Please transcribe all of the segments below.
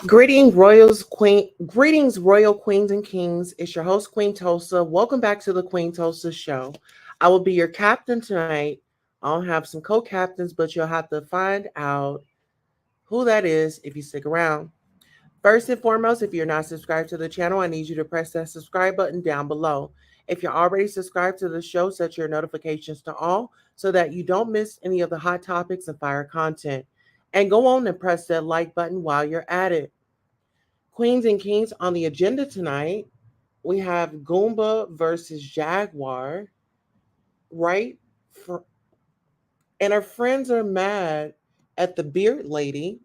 Greetings, royal queens and kings. It's your host, Queen Tulsa. Welcome back to the Queen Tulsa Show. I will be your captain tonight. I'll have some co-captains, but you'll have to find out who that is if you stick around. First and foremost, if you're not subscribed to the channel, I need you to press that subscribe button down below. If you're already subscribed to the show, set your notifications to all so that you don't miss any of the hot topics and fire content. And go on and press that like button while you're at it. Queens and Kings on the agenda tonight, we have Goomba versus Jaguar, right? For, and our friends are mad at the beard lady.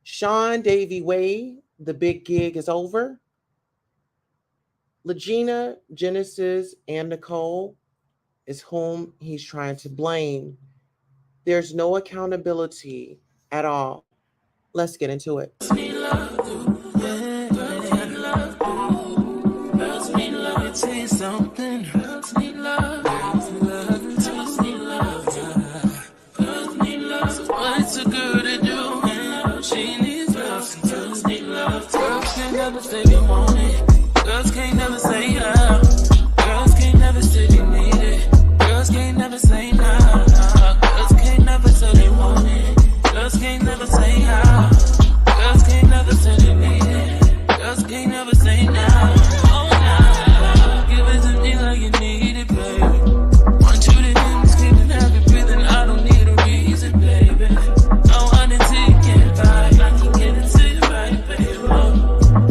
Seandavieway, the big gig is over. Lagena, Genesis, and Nicole is whom he's trying to blame. There's no accountability at all. Let's get into it. Girls can't never say how. Girls can't never say they need it. Girls can't never say nah. Girls can't never say they want it. Girls can't never say how. Girls can't never say they need it. Girls can't never say nah. Oh nah. Give it to me like you need it, baby. Want you to hear me screaming, have it breathing. I don't need a reason, baby. I want it till you get by. I can get it to you right, baby.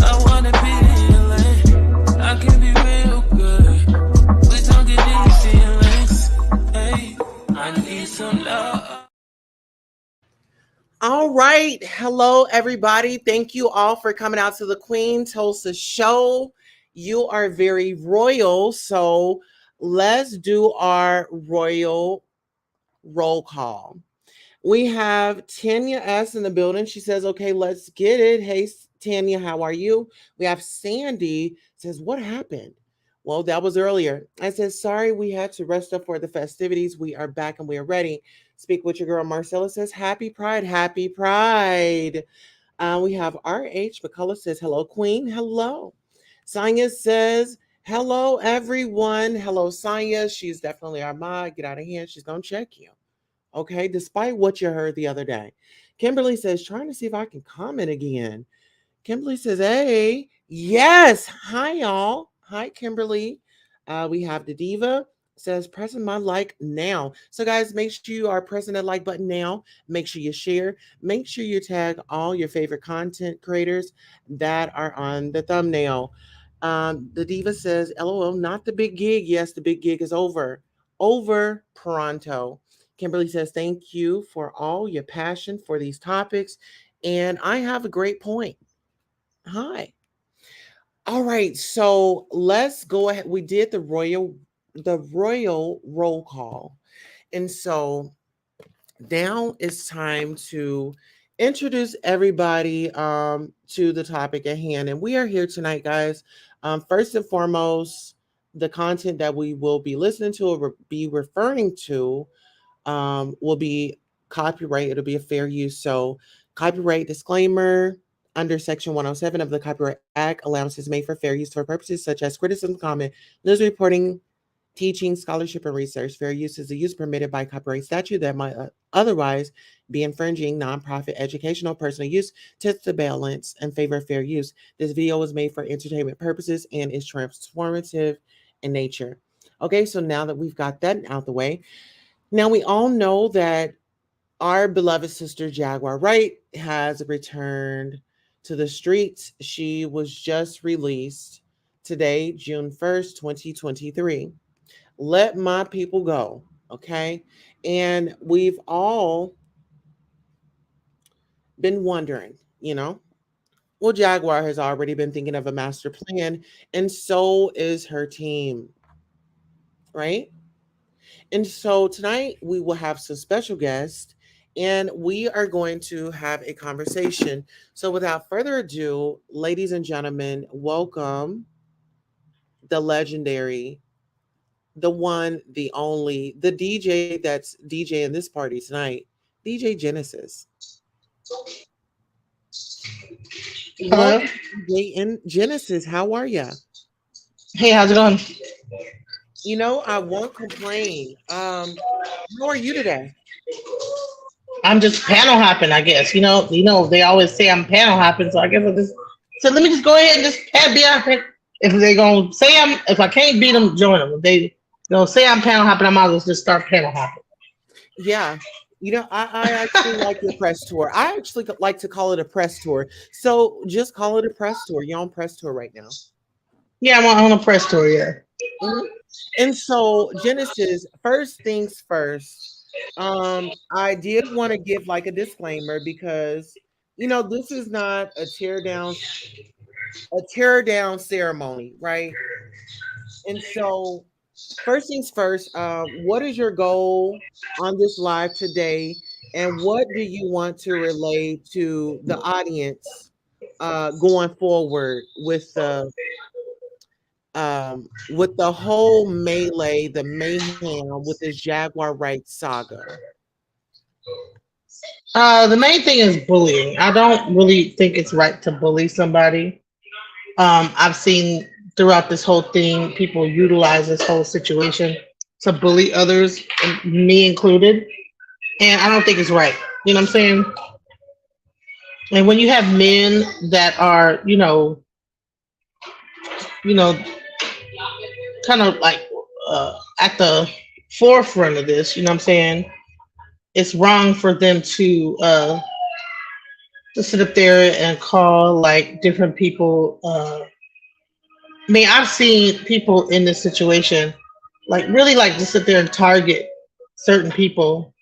I wanna be I can be real good. Please don't get these feelings. Hey, I need some love. All right. Hello, everybody. Thank you all for coming out to the Queen Tulsa Show. You are very royal. So let's do our royal roll call. We have Tanya S. in the building. She says, okay, let's get it. Hey, Tanya, how are you? We have Sandy says, what happened? Well, that was earlier. I said, sorry, we had to rest up for the festivities. We are back and we are ready. Speak with your girl. Marcella says, happy Pride, happy Pride. We have RH. McCullough says, hello, Queen. Hello. Sonia says, hello, everyone. Hello, Sonia. She's definitely our mod. Get out of here. She's going to check you. Okay, despite what you heard the other day. Kimberly says, trying to see if I can comment again. Kimberly says, hey, yes. Hi, y'all. Hi, Kimberly. We have the Diva says, pressing my like now. So, guys, make sure you are pressing that like button now. Make sure you share. Make sure you tag all your favorite content creators that are on the thumbnail. The Diva says, LOL, not the big gig. Yes, the big gig is over. Over pronto. Kimberly says, thank you for all your passion for these topics. And I have a great point. Hi. All right. So let's go ahead. We did the royal roll call. And so now it's time to introduce everybody to the topic at hand. And we are here tonight, guys. First and foremost, the content that we will be listening to or be referring to will be copyright. It'll be a fair use. So, copyright disclaimer under Section 107 of the Copyright Act, allowances made for fair use for purposes such as criticism, comment, news reporting, teaching, scholarship, and research. Fair use is a use permitted by copyright statute that might otherwise be infringing nonprofit educational personal use to the balance in favor of fair use. This video was made for entertainment purposes and is transformative in nature. Okay, so now that we've got that out the way, now we all know that our beloved sister Jaguar Wright has returned to the streets. She was just released today, June 1st, 2023. Let my people go, okay? And we've all been wondering, well, Jaguar has already been thinking of a master plan, and so is her team, right? And so tonight we will have some special guests and we are going to have a conversation. So without further ado, ladies and gentlemen, welcome the legendary, the one, the only, the DJ that's DJing this party tonight, DJ Genesis. Hello. Welcome to Dayton Genesis. How are ya? Hey, how's it going? I won't complain. How are you today? I'm just panel hopping, I guess. They always say I'm panel hopping, so I guess I just said let me just go ahead and just be out there. If they gonna say if I can't beat them, join them. If they say I'm panel hopping, I might as well just start panel hopping. Yeah. I actually like your press tour. I actually like to call it a press tour. So just call it a press tour. You're on press tour right now. Yeah, I'm on a press tour. Yeah. Mhm. And so, Genesis, first things first. I did want to give like a disclaimer because this is not a tear down ceremony, right? And so, first things first, what is your goal on this live today, and what do you want to relay to the audience going forward with the whole melee, the mayhem with this Jaguar Wright saga? The main thing is bullying. I don't really think it's right to bully somebody. I've seen throughout this whole thing, people utilize this whole situation to bully others, me included, and I don't think it's right. You know what I'm saying? And when you have men that are, you know, kind of like at the forefront of this, you know what I'm saying? It's wrong for them to sit up there and call like different people. I mean, I've seen people in this situation like really like to sit there and target certain people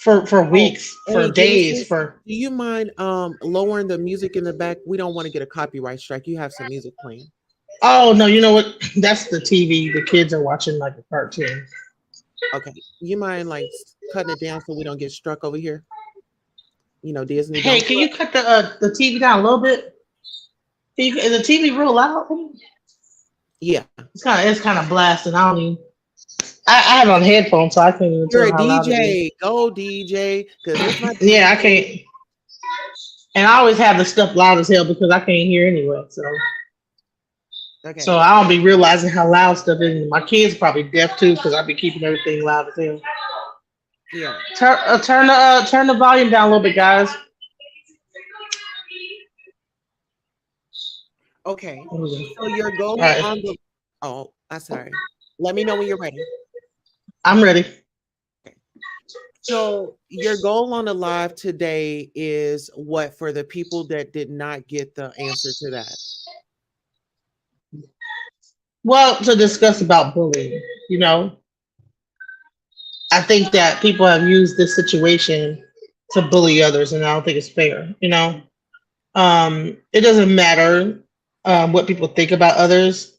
for Oh, weeks, for hey days, Genesis, for do you mind lowering the music in the back? We don't want to get a copyright strike. You have some music playing. oh no, you know what? That's the TV. The kids are watching like a cartoon. Okay. You mind like cutting it down so we don't get struck over here? Disney Hey, don't can strike. you cut the TV down a little bit? Is the TV real loud? Yeah. It's kind of blasting. I don't even. I have it on headphones, so I can't even You're tell a how loud it is. DJ. Go DJ. Because it's my Yeah, I DJ. can't. And I always have the stuff loud as hell because I can't hear anyway. So Okay. I don't be realizing how loud stuff is. My kids probably deaf too because I be keeping everything loud as hell. Yeah. Turn the volume down a little bit, guys. Okay. There we So your go. All goal right, on the I'm sorry. Let me know when you're ready. I'm ready. Okay. So your goal on the live today is what for the people that did not get the answer to that? Well, to discuss about bullying, you know, I think that people have used this situation to bully others, and I don't think it's fair. It doesn't matter what people think about others.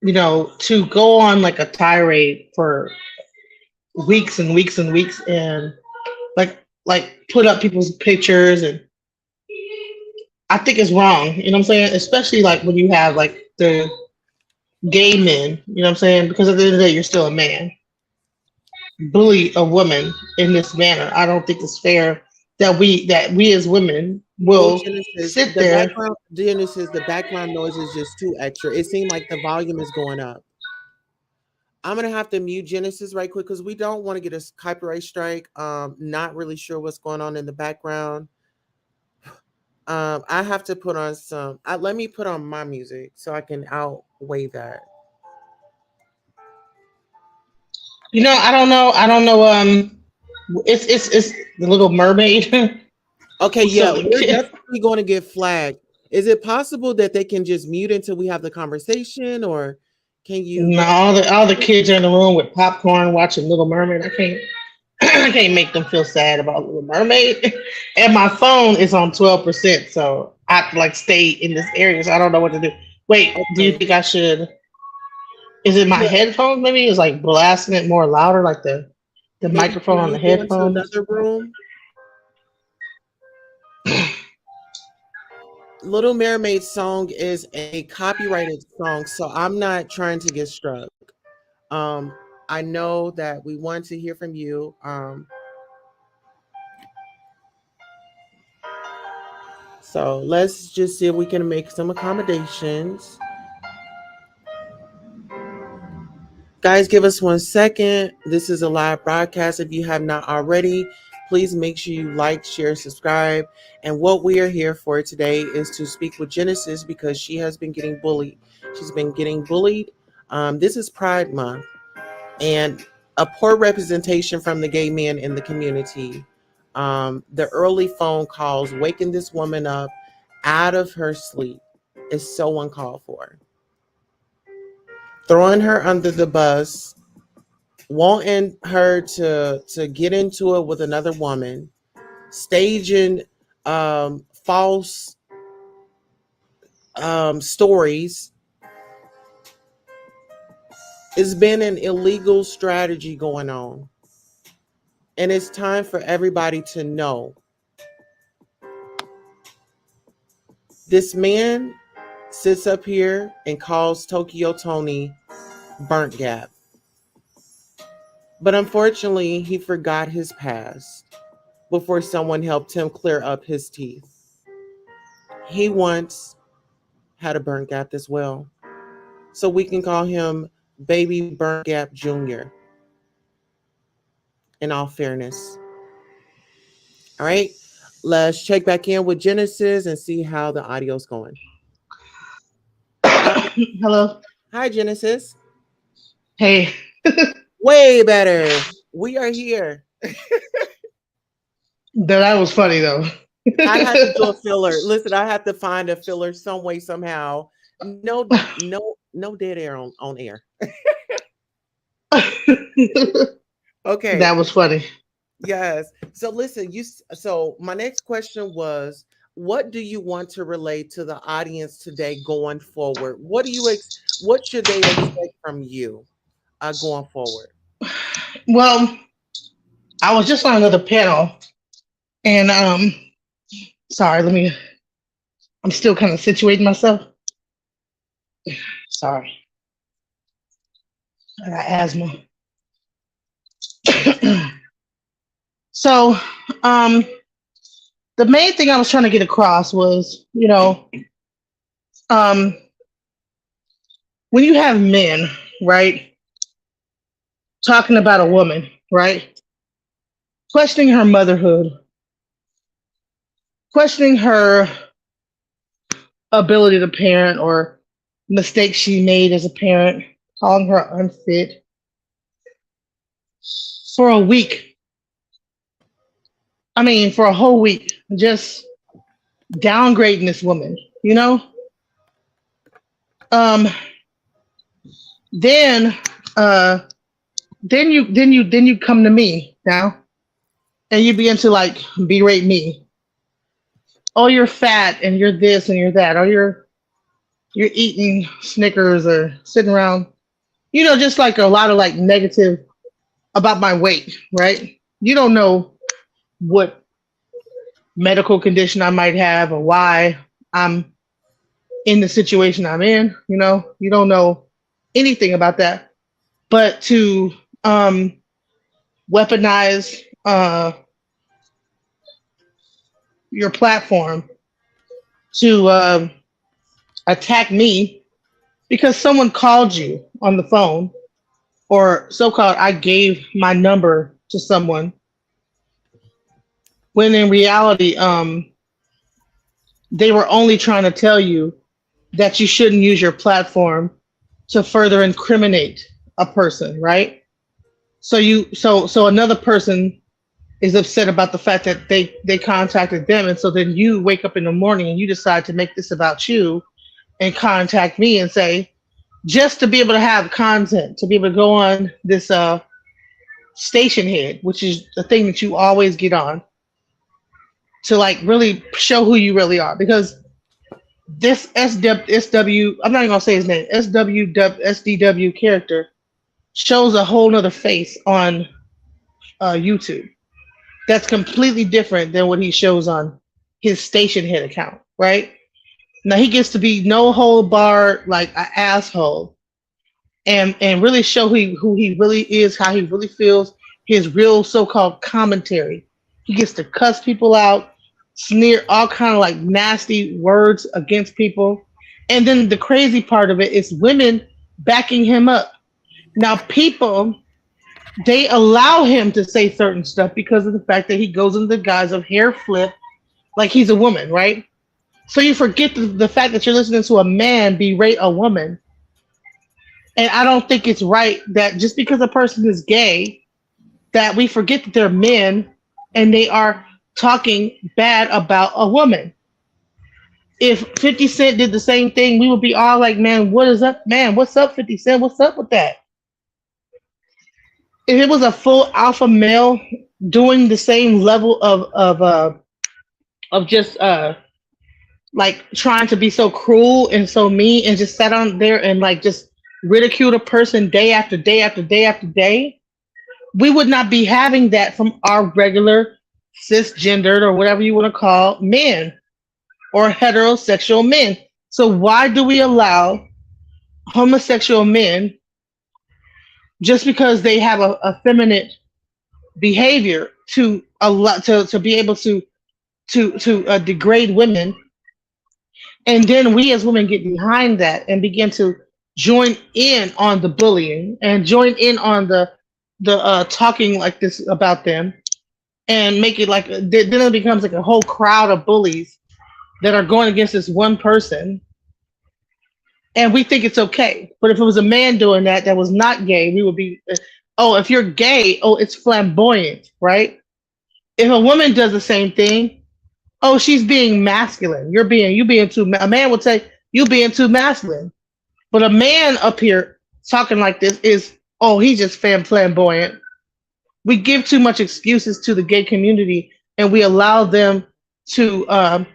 To go on like a tirade for weeks and weeks and weeks, and like put up people's pictures, and I think it's wrong. You know what I'm saying? Especially like when you have like the gay men. You know what I'm saying? Because at the end of the day, you're still a man. Bully a woman in this manner. I don't think it's fair that we as women Oh, will Genesis, sit there. The background noise is just too extra. It seemed like the volume is going up. I'm gonna have to mute Genesis right quick because we don't want to get a copyright strike. Not really sure what's going on in the background. I have to put on some. Let me put on my music so I can outweigh that. I don't know. I don't know. It's the Little Mermaid. Okay, So yeah, we're definitely going to get flagged. Is it possible that they can just mute until we have the conversation, or can you no, go? all the kids are in the room with popcorn watching Little Mermaid. I can't. I can't make them feel sad about Little Mermaid. And my phone is on 12%, so I have to like stay in this area. So I don't know what to do. Wait, do you Okay, think I should? Is it my yeah, headphones? Maybe it's like blasting it more louder, like the maybe microphone can on the you go into headphones. another room? Little Mermaid song is a copyrighted song, so I'm not trying to get struck. Um, I know that we want to hear from you. So let's just see if we can make some accommodations. Guys, give us 1 second. This is a live broadcast. If you have not already, please make sure you like, share, subscribe. And what we are here for today is to speak with Genesis because she has been getting bullied. She's been getting bullied. This is Pride Month and a poor representation from the gay men in the community. The early phone calls waking this woman up out of her sleep is so uncalled for. Throwing her under the bus, wanting her to get into it with another woman, staging false stories. It's been an illegal strategy going on. And it's time for everybody to know this man sits up here and calls Tokyo Tony Burnt Gap. But unfortunately, he forgot his past before someone helped him clear up his teeth. He once had a burnt gap as well. So we can call him Baby Burnt Gap Jr. in all fairness. All right, let's check back in with Genesis and see how the audio's going. Hello. Hi, Genesis. Hey. Way better. We are here. That was funny though. I had to do a filler. Listen, I had to find a filler some way, somehow. No dead air on air. Okay. That was funny. Yes. So listen, so my next question was, what do you want to relate to the audience today going forward? What should they expect from you going forward? Well, I was just on another panel and sorry, I'm still kind of situating myself. Sorry. I got asthma. So, the main thing I was trying to get across was, when you have men, right, talking about a woman, right, questioning her motherhood, questioning her ability to parent or mistakes she made as a parent, calling her unfit for a week. I mean, for a whole week, just downgrading this woman, Then you come to me now, and you begin to like berate me. Oh, you're fat, and you're this, and you're that. Or you're eating Snickers or sitting around, just like a lot of like negative about my weight, right? You don't know what medical condition I might have or why I'm in the situation I'm in. You don't know anything about that. But to weaponize your platform to attack me because someone called you on the phone, or so-called I gave my number to someone, when in reality they were only trying to tell you that you shouldn't use your platform to further incriminate a person, right? So another person is upset about the fact that they contacted them, and so then you wake up in the morning and you decide to make this about you and contact me and say, just to be able to have content, to be able to go on this station head, which is the thing that you always get on, to like really show who you really are. Because this SW, I'm not even gonna say his name, SDW character shows a whole nother face on YouTube. That's completely different than what he shows on his station head account, right? Now he gets to be no hold barred, like an asshole, and really show who he really is, how he really feels, his real so-called commentary. He gets to cuss people out, sneer all kind of like nasty words against people. And then the crazy part of it is women backing him up. Now people, they allow him to say certain stuff because of the fact that he goes into the guise of hair flip like he's a woman, right? So you forget the fact that you're listening to a man berate a woman. And I don't think it's right that just because a person is gay, that we forget that they're men and they are talking bad about a woman. If 50 Cent did the same thing, we would be all like, man, what is up, man? What's up, 50 Cent? What's up with that? If it was a full alpha male doing the same level of just like trying to be so cruel and so mean and just sat on there and like just ridicule a person day after day after day after day, we would not be having that from our regular cisgendered or whatever you want to call men or heterosexual men. So why do we allow homosexual men, just because they have a effeminate behavior, to allow to be able to degrade women, and then we as women get behind that and begin to join in on the bullying and join in on the talking like this about them, and make it like then it becomes like a whole crowd of bullies that are going against this one person, and we think it's okay. But if it was a man doing that was not gay, we would be, oh, if you're gay, oh, it's flamboyant, right? If a woman does the same thing, oh, she's being masculine. You being too. A man would say you being too masculine, but a man up here talking like this is, oh, he's just flamboyant. We give too much excuses to the gay community, and we allow them to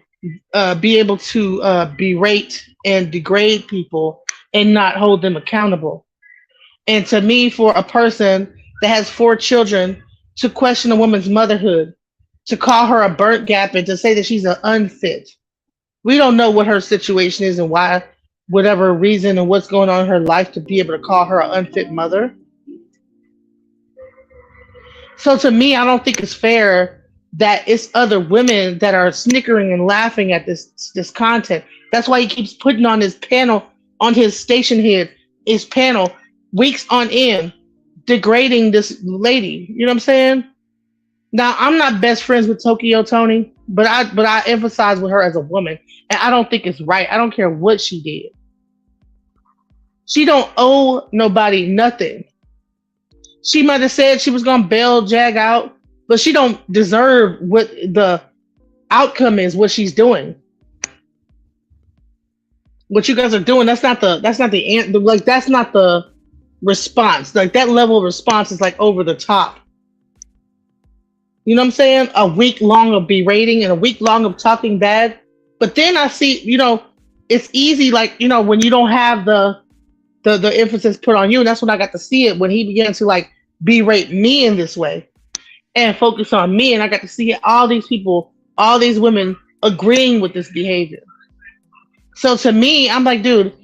be able to berate and degrade people and not hold them accountable. And to me, for a person that has 4 children to question a woman's motherhood, to call her a burnt gap, and to say that she's an unfit, we don't know what her situation is and why, whatever reason and what's going on in her life, to be able to call her an unfit mother. So to me, I don't think it's fair that it's other women that are snickering and laughing at this content. That's why he keeps putting on his panel, on his station head, his panel, weeks on end, degrading this lady. You know what I'm saying? Now, I'm not best friends with Tokyo Tony, but I emphasize with her as a woman, and I don't think it's right. I don't care what she did. She don't owe nobody nothing. She might have said she was gonna bail Jag out, but she don't deserve what the outcome is. What she's doing, what you guys are doing, that's not the like that's not the response. Like that level of response is like over the top. You know what I'm saying? A week long of berating and a week long of talking bad. But then I see, it's easy, like, when you don't have the emphasis put on you. And that's when I got to see it, when he began to like berate me in this way and focus on me. And I got to see all these people, all these women agreeing with this behavior. So to me, I'm like, dude,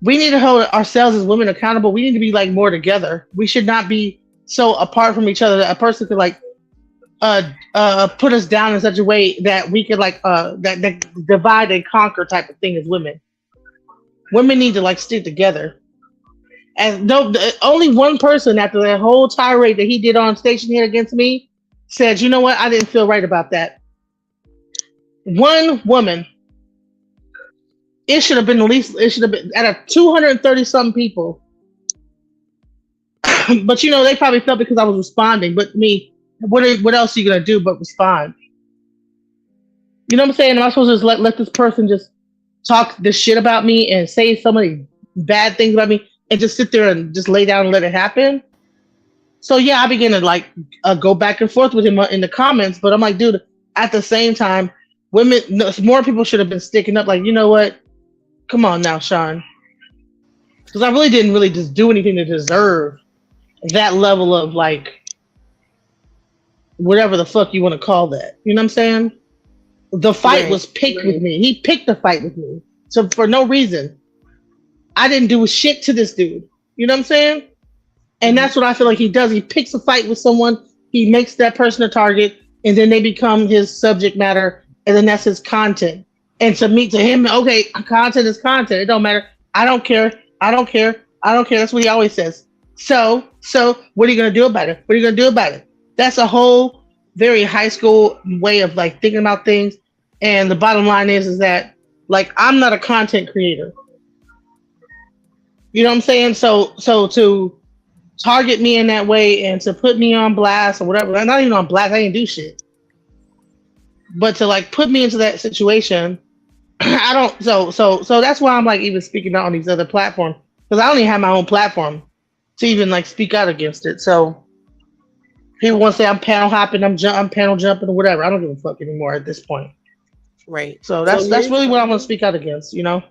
we need to hold ourselves as women accountable. We need to be like more together. We should not be so apart from each other that a person could like put us down in such a way that we could like that divide and conquer type of thing as women. Women need to like stick together. And no, only one person after that whole tirade that he did on station here against me said, you know what, I didn't feel right about that. One woman. It should have been at least, it should have been out of 230 something people. But they probably felt because I was responding. But me, what else are you gonna do but respond? You know what I'm saying? Am I supposed to just let this person just talk this shit about me and say so many bad things about me and just sit there and just lay down and let it happen? So yeah, I began to like go back and forth with him in the comments. But I'm like, dude, at the same time, more people should have been sticking up. Like, you know what? Come on now, Sean. Because I really didn't just do anything to deserve that level of like whatever the fuck you want to call that. You know what I'm saying? The fight was picked with me. He picked the fight with me. So for no reason. I didn't do shit to this dude. You know what I'm saying? And that's what I feel like he does. He picks a fight with someone, he makes that person a target, and then they become his subject matter and then that's his content. And to him, okay, content is content. It don't matter. I don't care. I don't care. I don't care. That's what he always says. So what are you gonna do about it? What are you gonna do about it? That's a whole very high school way of like thinking about things. And the bottom line is that like I'm not a content creator. You know what I'm saying? So to target me in that way and to put me on blast or whatever, not even on blast, I didn't do shit. But to like put me into that situation, I don't. So that's why I'm like even speaking out on these other platforms because I only have my own platform to even like speak out against it. So people want to say I'm panel hopping, I'm panel jumping or whatever. I don't give a fuck anymore at this point. Right. So So that's here's really what I'm gonna speak out against. You know?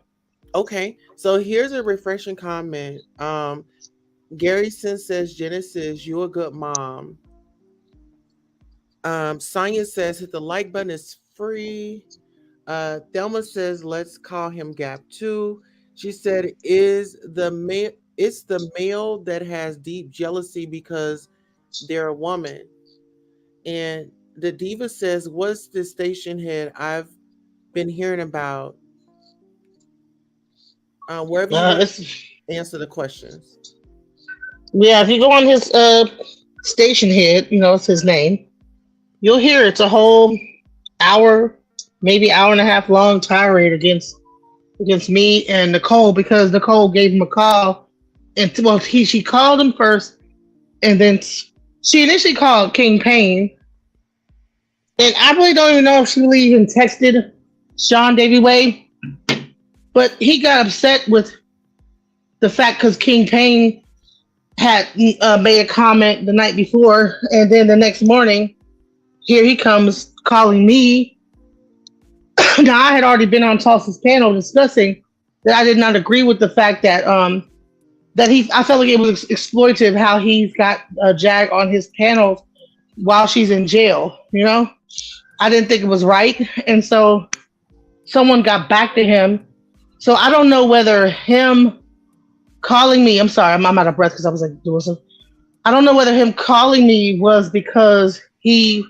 okay. So here's a refreshing comment. Garrison says, Genesis, you a good mom. Sonia says, hit the like button, is free. Thelma says, let's call him Gap 2. She said, it's the male that has deep jealousy because they're a woman. And the diva says, what's the station head I've been hearing about? Wherever you want It's to answer the questions. yeah. If you go on his station head, you know it's his name. You'll hear it's a whole hour, maybe hour and a half long tirade against me and Nicole because Nicole gave him a call and well she called him first and then she initially called King Payne and I really don't even know if she really even texted Seandavieway, but he got upset with the fact because King Payne had made a comment the night before and then the next morning here he comes calling me. Now I had already been on Tulsa's panel discussing that I did not agree with the fact that I felt like it was exploitative how he's got Jag on his panels while she's in jail. You know, I didn't think it was right, and so someone got back to him. So I don't know whether him calling me. I'm sorry, I'm out of breath because I was like doing some. I don't know whether him calling me was because he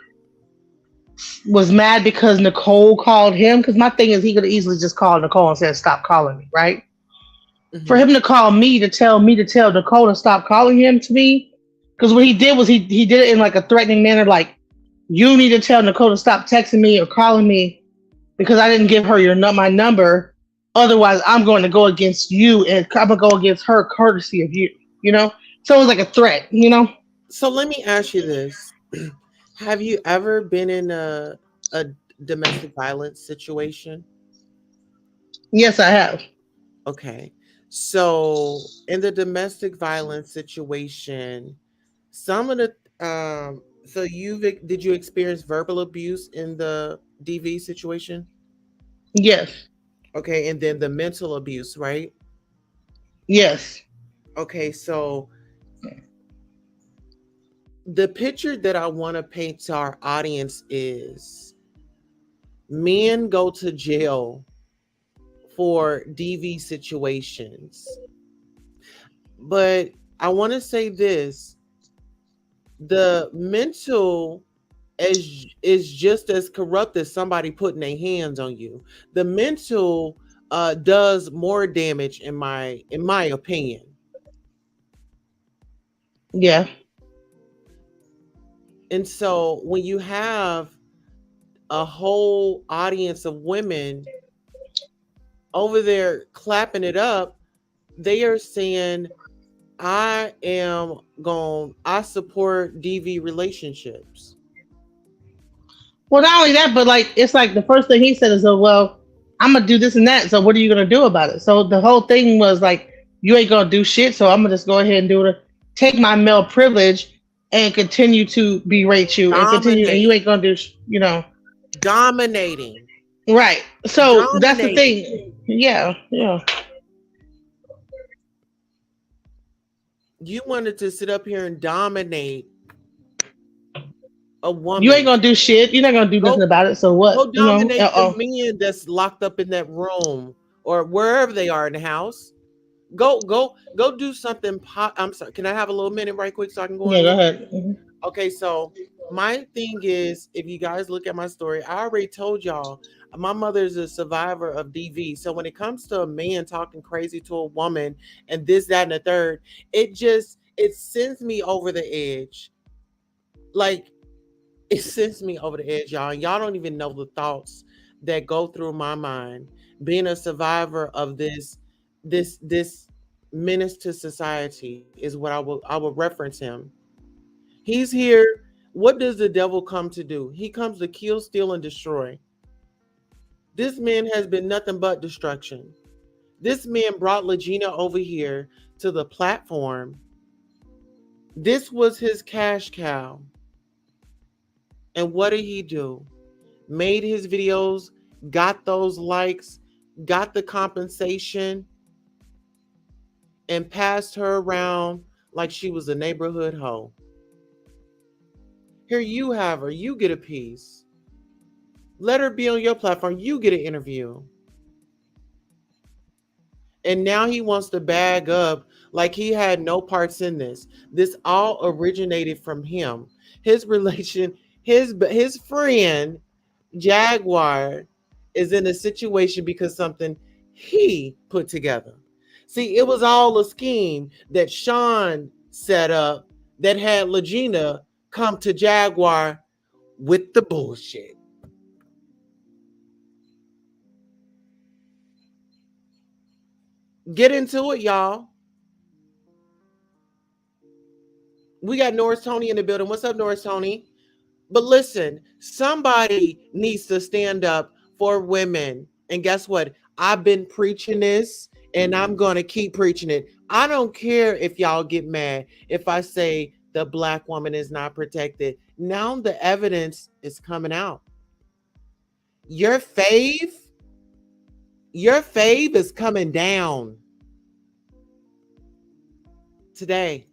was mad because Nicole called him. Because my thing is, he could have easily just called Nicole and said, "Stop calling me," right? For Mm-hmm. him to call me to tell Nicole to stop calling him to me, because what he did was he did it in like a threatening manner, like you need to tell Nicole to stop texting me or calling me because I didn't give her my number. Otherwise, I'm going to go against you and I'm gonna go against her courtesy of you. You know, so it was like a threat. You know. So let me ask you this. Have you ever been in a domestic violence situation? Yes, I have. Okay. So in the domestic violence situation, some of the so did you experience verbal abuse in the DV situation? Yes. Okay, and then the mental abuse, right? Yes. Okay, so the picture that I want to paint to our audience is men go to jail for DV situations. But I want to say this, the mental is just as corrupt as somebody putting their hands on you. The mental does more damage in my opinion. Yeah. And so when you have a whole audience of women over there clapping it up, they are saying, I support DV relationships. Well, not only that, but like it's like the first thing he said is, "Oh well, I'm gonna do this and that. So what are you gonna do about it?" So the whole thing was like, "You ain't gonna do shit. So I'm gonna just go ahead and do it. Take my male privilege and continue to berate you and continue, and you Dominate, ain't gonna do, you know, dominating, right." So that's the dominating. thing. Yeah, yeah. You wanted to sit up here and dominate a You ain't woman. gonna do shit. You're not gonna do nothing Go about it. So what? go You know? dominate Uh the oh. men that's locked up in that room or wherever they are in the house. Go do something. I'm sorry. Can I have a little minute right quick so I can go Yeah. on Go mute? ahead. Mhm. Okay, so My thing is, if you guys look at my story, I already told y'all my mother is a survivor of DV. So when it comes to a man talking crazy to a woman and this, that, and the third, it sends me over the edge. Like it sends me over the edge, y'all. And y'all don't even know the thoughts that go through my mind. Being a survivor of this menace to society is what I will reference him. He's here. What does the devil come to do? He comes to kill, steal, and destroy. This man has been nothing but destruction. This man brought Lagena over here to the platform. This was his cash cow. And what did he do? Made his videos, got those likes, got the compensation, and passed her around like she was a neighborhood hoe. Here you have her. You get a piece. Let her be on your platform. You get an interview. And now he wants to bag up like he had no parts in this. This all originated from him. His relation, his friend, Jaguar, is in a situation because something he put together. See, it was all a scheme that Sean set up that had Lagena come to Jaguar with the bullshit. Get into it, y'all. We got Norris Tony in the building. What's up, Norris Tony? But listen, somebody needs to stand up for women. And guess what? I've been preaching this and I'm going to keep preaching it. I don't care if y'all get mad if I say the Black woman is not protected. Now the evidence is coming out. Your fave is coming down today.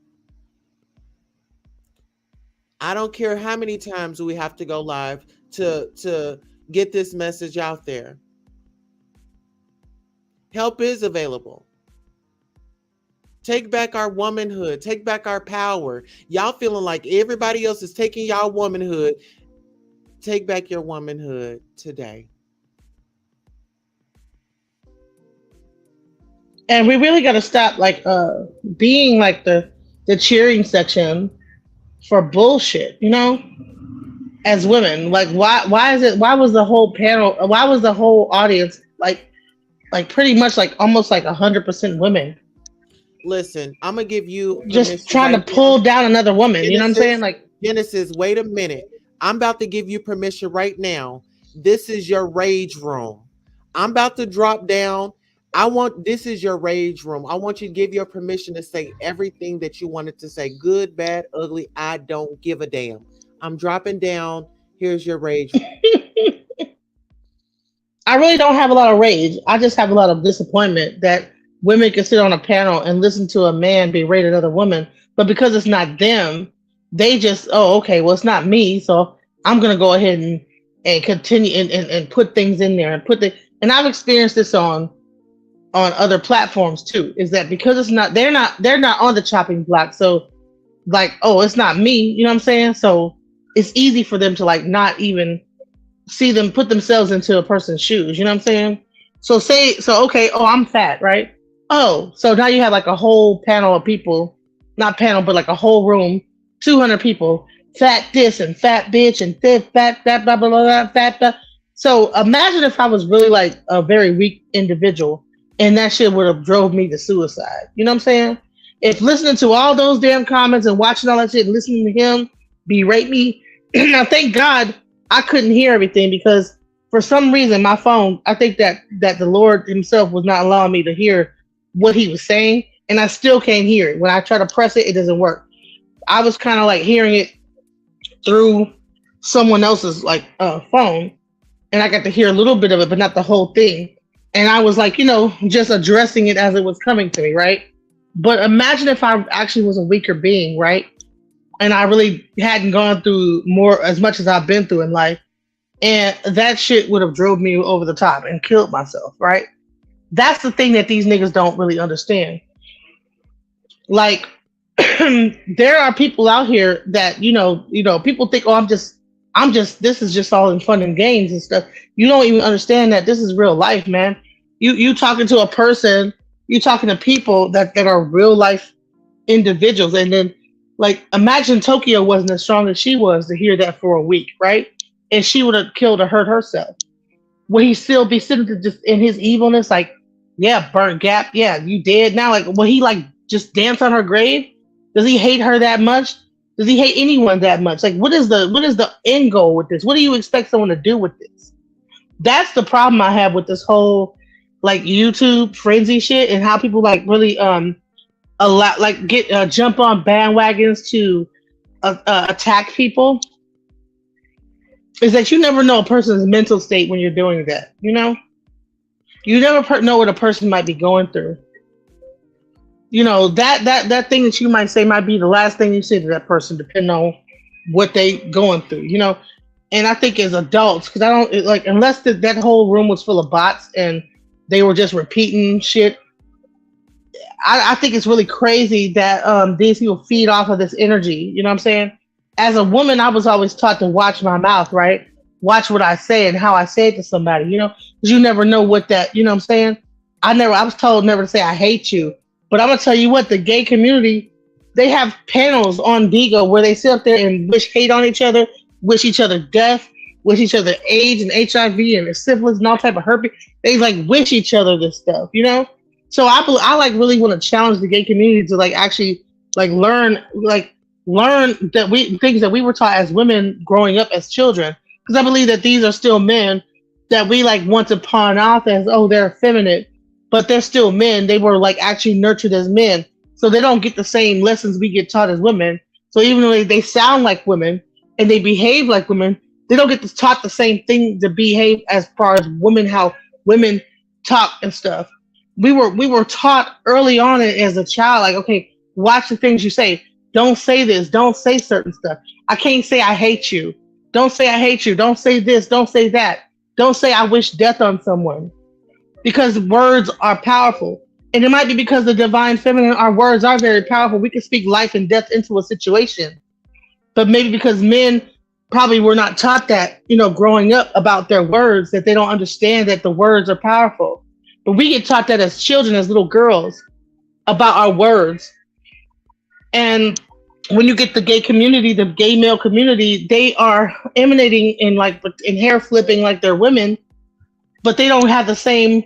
I don't care how many times we have to go live to get this message out there. Help is available. Take back our womanhood. Take back our power. Y'all feeling like everybody else is taking y'all womanhood. Take back your womanhood today. And we really got to stop being like the cheering section for bullshit, as women. Like why was the whole panel, why was the whole audience like pretty much like almost like 100% women? Listen, I'm gonna give you just trying to pull down another woman. Genesis, you know what I'm saying? Like Genesis, wait a minute. I'm about to give you permission right now. This is your rage room. I'm about to drop down. This is your rage room. I want you to give your permission to say everything that you wanted to say. Good, bad, ugly. I don't give a damn. I'm dropping down. Here's your rage room. I really don't have a lot of rage. I just have a lot of disappointment that women can sit on a panel and listen to a man berate another woman, but because it's not them, they just, okay, well, it's not me, so I'm gonna go ahead and continue and put things in there and I've experienced this on other platforms too, is that because it's not, they're not on the chopping block, so like, it's not me, you know what I'm saying? So it's easy for them to like not even see them put themselves into a person's shoes, you know what I'm saying? So okay, I'm fat, right? So now you have like a whole panel of people, not panel, but like a whole room, 200 people, fat this and fat bitch and fat that, blah, blah, blah, blah, fat, blah. So imagine if I was really like a very weak individual and that shit would have drove me to suicide. You know what I'm saying? If listening to all those damn comments and watching all that shit and listening to him berate me, now thank God I couldn't hear everything because for some reason my phone, I think that the Lord himself was not allowing me to hear what he was saying, and I still can't hear it. When I try to press it, it doesn't work. I was kind of like hearing it through someone else's like phone, and I got to hear a little bit of it, but not the whole thing. And I was like, just addressing it as it was coming to me, right? But imagine if I actually was a weaker being, right? And I really hadn't gone through as much as I've been through in life, and that shit would have drove me over the top and killed myself, right? That's the thing that these niggas don't really understand. Like, there are people out here that people think, oh, I'm just this is just all in fun and games and stuff. You don't even understand that this is real life, man. You talking to a person, you talking to people that are real life individuals, and then like imagine Tokyo wasn't as strong as she was to hear that for a week, right? And she would have killed or hurt herself. Will he still be sitting to just in his evilness, like, yeah, burnt gap, yeah, you dead now? Like, will he like just dance on her grave? Does he hate her that much? Does he hate anyone that much? Like, what is the end goal with this? What do you expect someone to do with this? That's the problem I have with this whole like YouTube frenzy shit, and how people like really a lot like get jump on bandwagons to attack people. Is that you never know a person's mental state when you're doing that. You never know what a person might be going through. That thing that you might say might be the last thing you say to that person, depending on what they going through. And I think as adults, because I don't like unless that whole room was full of bots and they were just repeating shit. I think it's really crazy that these people feed off of this energy. You know what I'm saying? As a woman, I was always taught to watch my mouth, right? Watch what I say and how I say it to somebody, because you never know what that, you know what I'm saying? I was told never to say I hate you. But I'm going to tell you what, the gay community, they have panels on Bigo where they sit up there and wish hate on each other, wish each other death, wish each other AIDS and HIV and syphilis and all type of herpes. They like wish each other this stuff, So I like really want to challenge the gay community to like actually like learn that things that we were taught as women growing up as children. Because I believe that these are still men that we like want to pawn off as, oh, they're effeminate, but they're still men. They were like actually nurtured as men. So they don't get the same lessons we get taught as women. So even though they sound like women and they behave like women, they don't get taught the same thing to behave as far as women, how women talk and stuff. We were taught early on as a child, like, okay, watch the things you say. Don't say this. Don't say certain stuff. I can't say I hate you. Don't say I hate you. Don't say this. Don't say that. Don't say I wish death on someone. Because words are powerful. And it might be because the divine feminine, our words are very powerful. We can speak life and death into a situation. But maybe because men probably were not taught that, growing up about their words, that they don't understand that the words are powerful. But we get taught that as children, as little girls, about our words. And when you get the gay community, the gay male community, they are emanating in hair flipping like they're women, but they don't have the same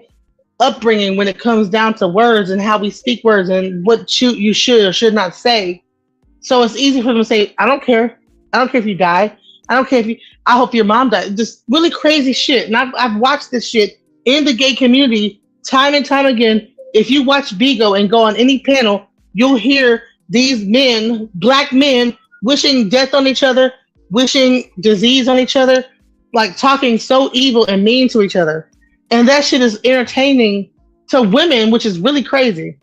upbringing when it comes down to words and how we speak words and what you should or should not say. So it's easy for them to say, I don't care. I don't care if you die. I don't care I hope your mom died. Just really crazy shit. And I've watched this shit in the gay community time and time again. If you watch Bigo and go on any panel, you'll hear these men, black men, wishing death on each other, wishing disease on each other, like talking so evil and mean to each other. And that shit is entertaining to women, which is really crazy.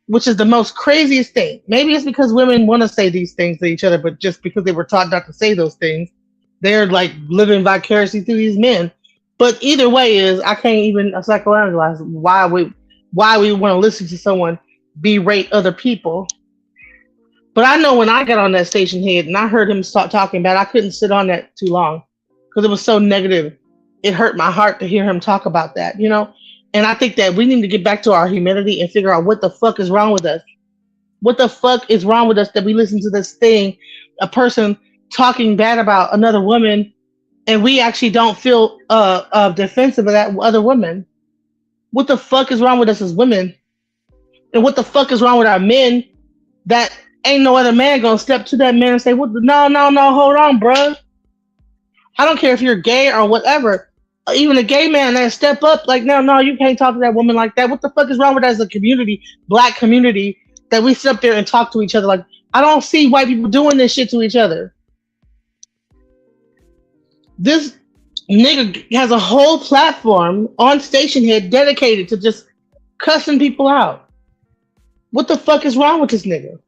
Which is the most craziest thing. Maybe it's because women want to say these things to each other, but just because they were taught not to say those things, they're like living vicariously through these men. But either way I can't even psychoanalyze why we want to listen to someone berate other people. But I know when I got on that station head and I heard him start talking about it, I couldn't sit on that too long because it was so negative. It hurt my heart to hear him talk about that, And I think that we need to get back to our humanity and figure out what the fuck is wrong with us. What the fuck is wrong with us that we listen to this thing, a person talking bad about another woman, and we actually don't feel defensive of that other woman. What the fuck is wrong with us as women? And what the fuck is wrong with our men that ain't no other man gonna step to that man and say, no, hold on, bruh. I don't care if you're gay or whatever. Even a gay man that step up, like, no, you can't talk to that woman like that. What the fuck is wrong with us as a community, black community, that we sit up there and talk to each other? Like, I don't see white people doing this shit to each other. This nigga has a whole platform on Station Head dedicated to just cussing people out. What the fuck is wrong with this nigga?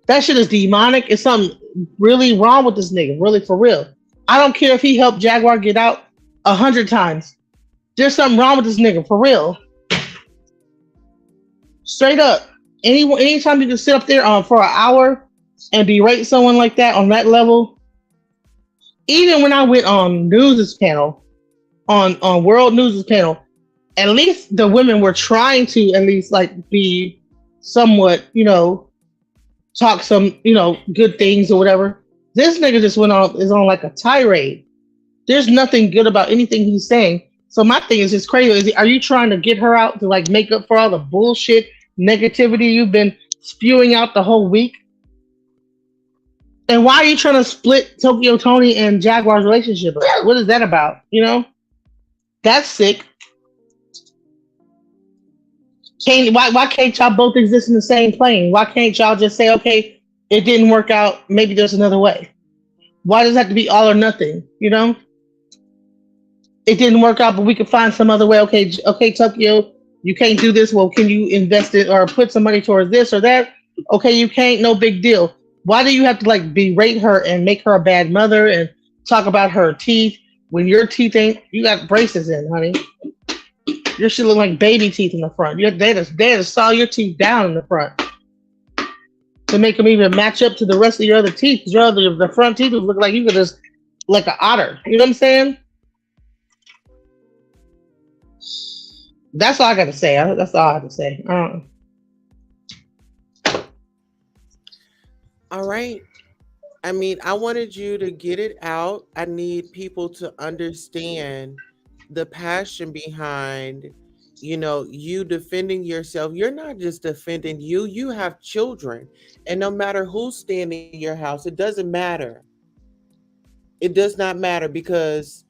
That shit is demonic. It's something really wrong with this nigga, really for real. I don't care if he helped Jaguar get out 100 times. There's something wrong with this nigga, for real. Straight up. Anytime you can sit up there for an hour and berate someone like that on that level, even when I went on News's panel, on World News's panel, at least the women were trying to at least like be somewhat, talk some, good things or whatever. This nigga just went on is on like a tirade. There's nothing good about anything he's saying. So my thing is just crazy. Are you trying to get her out to like make up for all the bullshit negativity you've been spewing out the whole week? And why are you trying to split Tokyo Tony and Jaguar's relationship? What is that about? That's sick. Why can't y'all both exist in the same plane? Why can't y'all just say, okay, it didn't work out, maybe there's another way? Why does it have to be all or nothing? It didn't work out, but we could find some other way. Okay, Tokyo, you can't do this. Well, can you invest it or put some money towards this or that? Okay, you can't. No big deal. Why do you have to like berate her and make her a bad mother and talk about her teeth when your teeth ain't? You got braces in, honey. Your shit look like baby teeth in the front. They just saw your teeth down in the front to make them even match up to the rest of your other teeth. The front teeth would look like you could just like an otter. You know what I'm saying? That's all I got to say. That's all I have to say. All right. I mean, I wanted you to get it out. I need people to understand the passion behind, you defending yourself. You're not just defending you, you have children. And no matter who's standing in your house, it doesn't matter. It does not matter because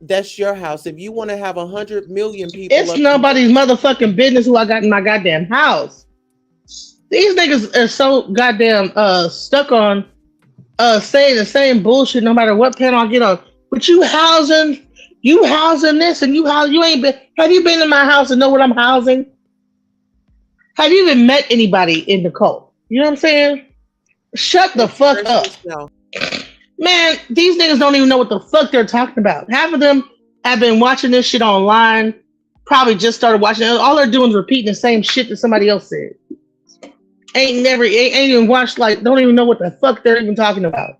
that's your house. If you want to have 100 million people, it's nobody's motherfucking business who I got in my goddamn house. These niggas are so goddamn stuck on saying the same bullshit no matter what panel I get on. But you housing this and you ain't been. Have you been in my house and know what I'm housing? Have you even met anybody in Nicole? You know what I'm saying? Shut the fuck up. Man, these niggas don't even know what the fuck they're talking about. Half of them have been watching this shit online, probably just started watching it. All they're doing is repeating the same shit that somebody else said. Ain't even watched, like, don't even know what the fuck they're even talking about.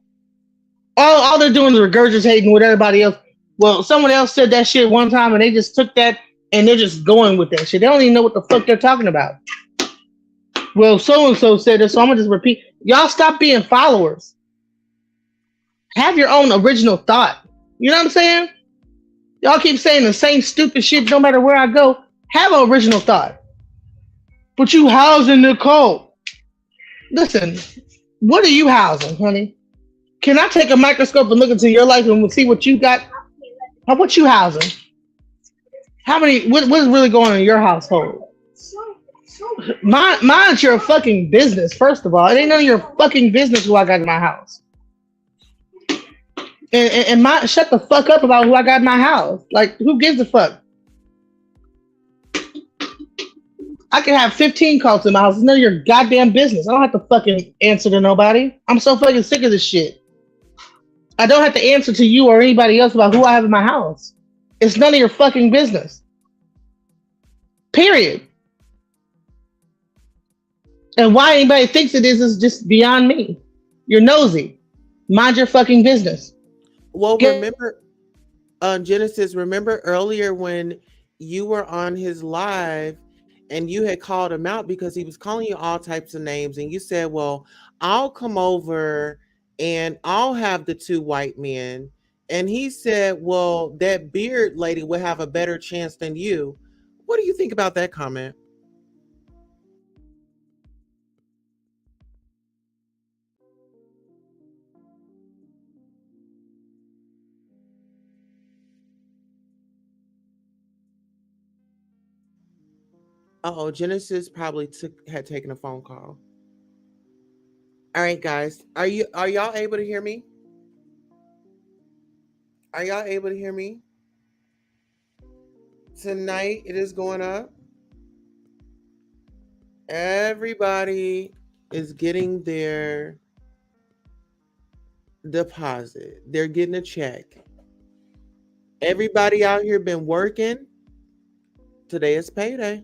All they're doing is regurgitating what everybody else. Well, someone else said that shit one time and they just took that and they're just going with that shit. They don't even know what the fuck they're talking about. Well, so-and-so said this, so I'm gonna just repeat. Y'all stop being followers. Have your own original thought. You know what I'm saying? Y'all keep saying the same stupid shit no matter where I go. Have an original thought. But you housing Nicole. Listen, what are you housing, honey? Can I take a microscope and look into your life and we'll see what you got? What you housing? How many? What is really going on in your household? Mine's your fucking business. First of all, it ain't none of your fucking business who I got in my house. And shut the fuck up about who I got in my house. Like, who gives a fuck? I can have 15 calls in my house. It's none of your goddamn business. I don't have to fucking answer to nobody. I'm so fucking sick of this shit. I don't have to answer to you or anybody else about who I have in my house. It's none of your fucking business. Period. And why anybody thinks it is just beyond me. You're nosy. Mind your fucking business. Well, remember, Genesis, remember earlier when you were on his live and you had called him out because he was calling you all types of names and you said, well, I'll come over and I'll have the two white men. And he said, well, that beard lady will have a better chance than you. What do you think about that comment? Uh-oh, Genesis probably had taken a phone call. All right, guys. Are y'all able to hear me? Are y'all able to hear me? Tonight it is going up. Everybody is getting their deposit. They're getting a check. Everybody out here been working. Today is payday.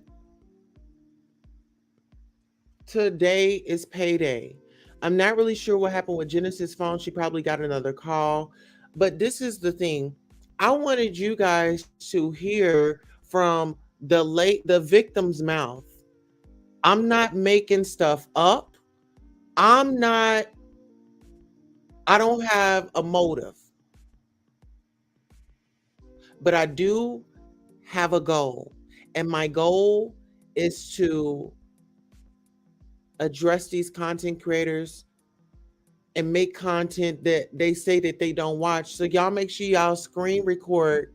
today is payday. I'm not really sure what happened with Genesis' phone. She probably got another call. But this is the thing. I wanted you guys to hear from the victim's mouth. I'm not making stuff up. I'm not I don't have a motive, but I do have a goal. And my goal is to address these content creators and make content that they say that they don't watch. So y'all make sure y'all screen record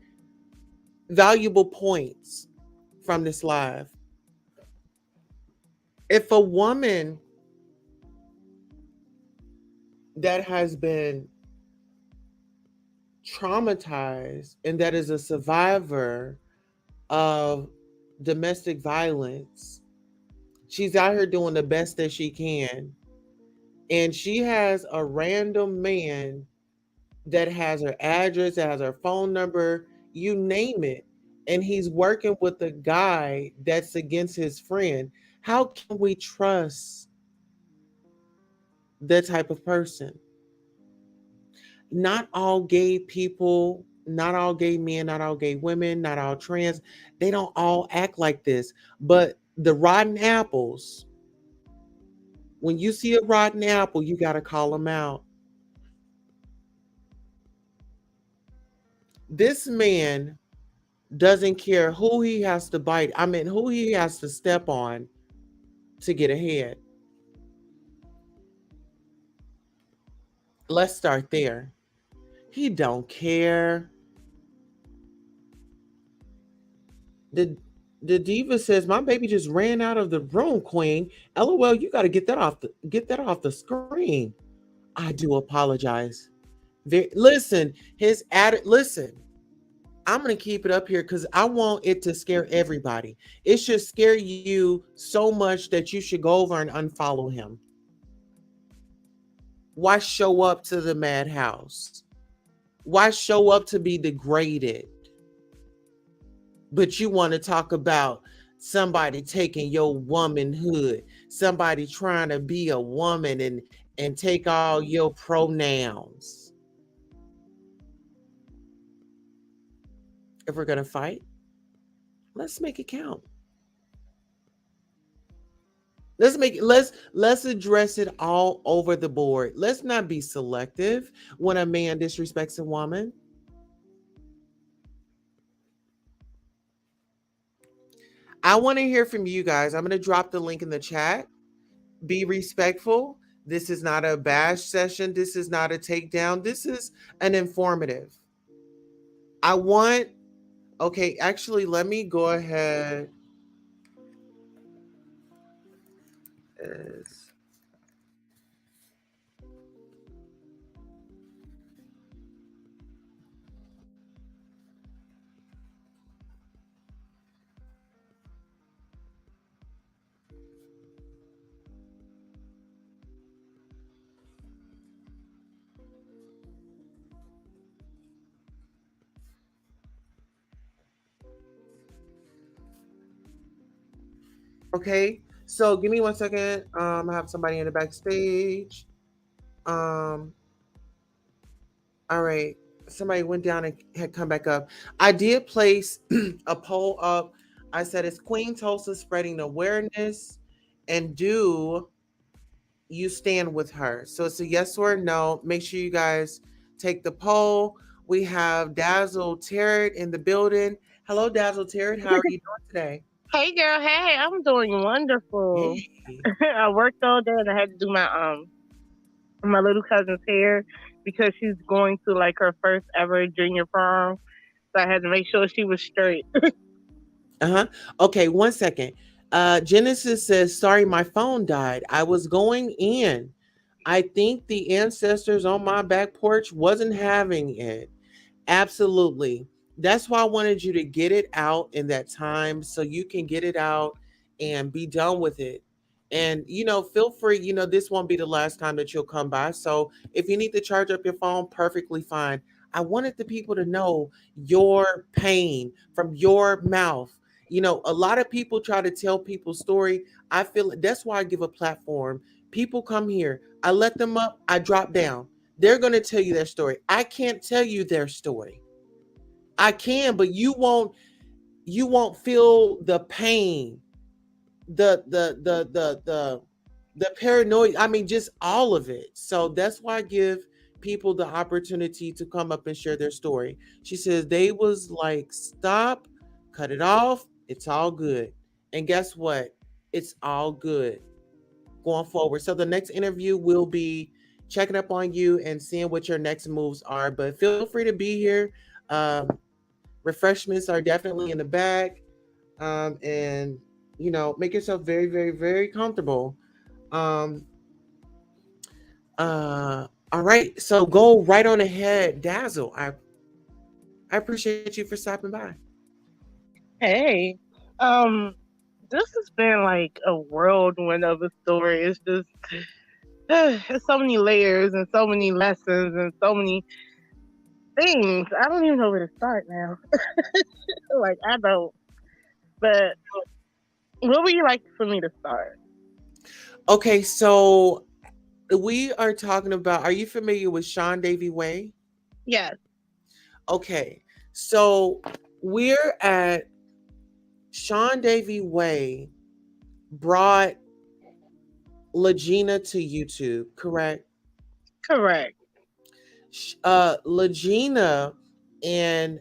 valuable points from this live. If a woman that has been traumatized and that is a survivor of domestic violence, she's out here doing the best that she can, and she has a random man that has her address, that has her phone number, you name it, and he's working with a guy that's against his friend. How can we trust that type of person? Not all gay people, not all gay men, not all gay women, not all trans, they don't all act like this. But the rotten apples, when you see a rotten apple, you got to call them out. This man doesn't care who he has to bite. I mean, who he has to step on to get ahead. Let's start there. He don't care. The the diva says, "My baby just ran out of the room, Queen. LOL, you got to get that off the screen." I do apologize. Listen, his added. Listen, I'm gonna keep it up here because I want it to scare everybody. It should scare you so much that you should go over and unfollow him. Why show up to the madhouse? Why show up to be degraded? But you want to talk about somebody taking your womanhood, somebody trying to be a woman and take all your pronouns. If we're going to fight, let's make it count. Let's address it all over the board. Let's not be selective when a man disrespects a woman. I want to hear from you guys. I'm going to drop the link in the chat. Be respectful. This is not a bash session. This is not a takedown. This is an informative. Okay, actually, let me go ahead. Okay, so give me 1 second. I have somebody in the backstage. All right. Somebody went down and had come back up. I did place a poll up. I said, is Queen Tulsa spreading awareness? And do you stand with her? So it's a yes or a no. Make sure you guys take the poll. We have Dazzle Tarrant in the building. Hello, Dazzle Tarrant. How are you doing today? Hey girl, hey, I'm doing wonderful. Hey. I worked all day and I had to do my little cousin's hair because she's going to like her first ever junior prom. So I had to make sure she was straight. Okay, 1 second. Genesis says, sorry, my phone died. I was going in. I think the ancestors on my back porch wasn't having it. Absolutely. That's why I wanted you to get it out in that time so you can get it out and be done with it. And, feel free, this won't be the last time that you'll come by. So if you need to charge up your phone, perfectly fine. I wanted the people to know your pain from your mouth. A lot of people try to tell people's story. I feel that's why I give a platform. People come here, I let them up, I drop down. They're going to tell you their story. I can't tell you their story. I can, but you won't feel the pain, the paranoia. I mean, just all of it. So that's why I give people the opportunity to come up and share their story. She says they was like, stop, cut it off. It's all good. And guess what? It's all good going forward. So the next interview will be checking up on you and seeing what your next moves are. But feel free to be here. Refreshments are definitely in the bag. And make yourself very, very, very comfortable. Um, all right, so go right on ahead, Dazzle. I appreciate you for stopping by. Hey, this has been like a whirlwind of a story. It's just there's so many layers and so many lessons and so many things. I don't even know where to start now. Like I don't. But what would you like for me to start? Okay, so we are talking about. Are you familiar with Seandavieway? Yes, Okay, so we're at Seandavieway brought Lagena to YouTube, correct? correct, Lagena and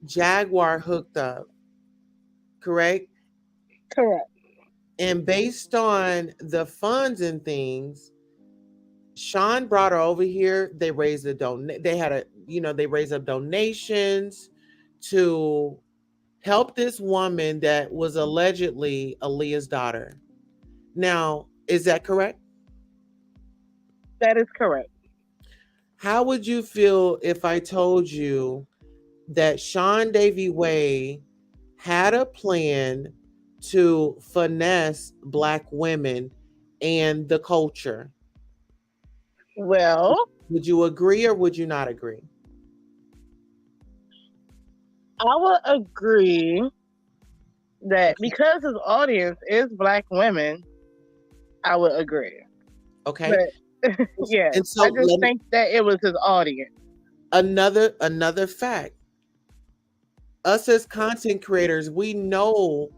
Jaguar hooked up, correct? correct. And based on the funds and things, Sean brought her over here. They raised a They had they raised up donations to help this woman that was allegedly Aaliyah's daughter. Now, is that correct? That is correct. How would you feel if I told you that Seandavieway had a plan to finesse Black women and the culture? Well, Would you agree or would you not agree? I would agree that because his audience is Black women, I would agree. Okay. But yeah, And I so just think that it was his audience. another fact. Us as content creators, we know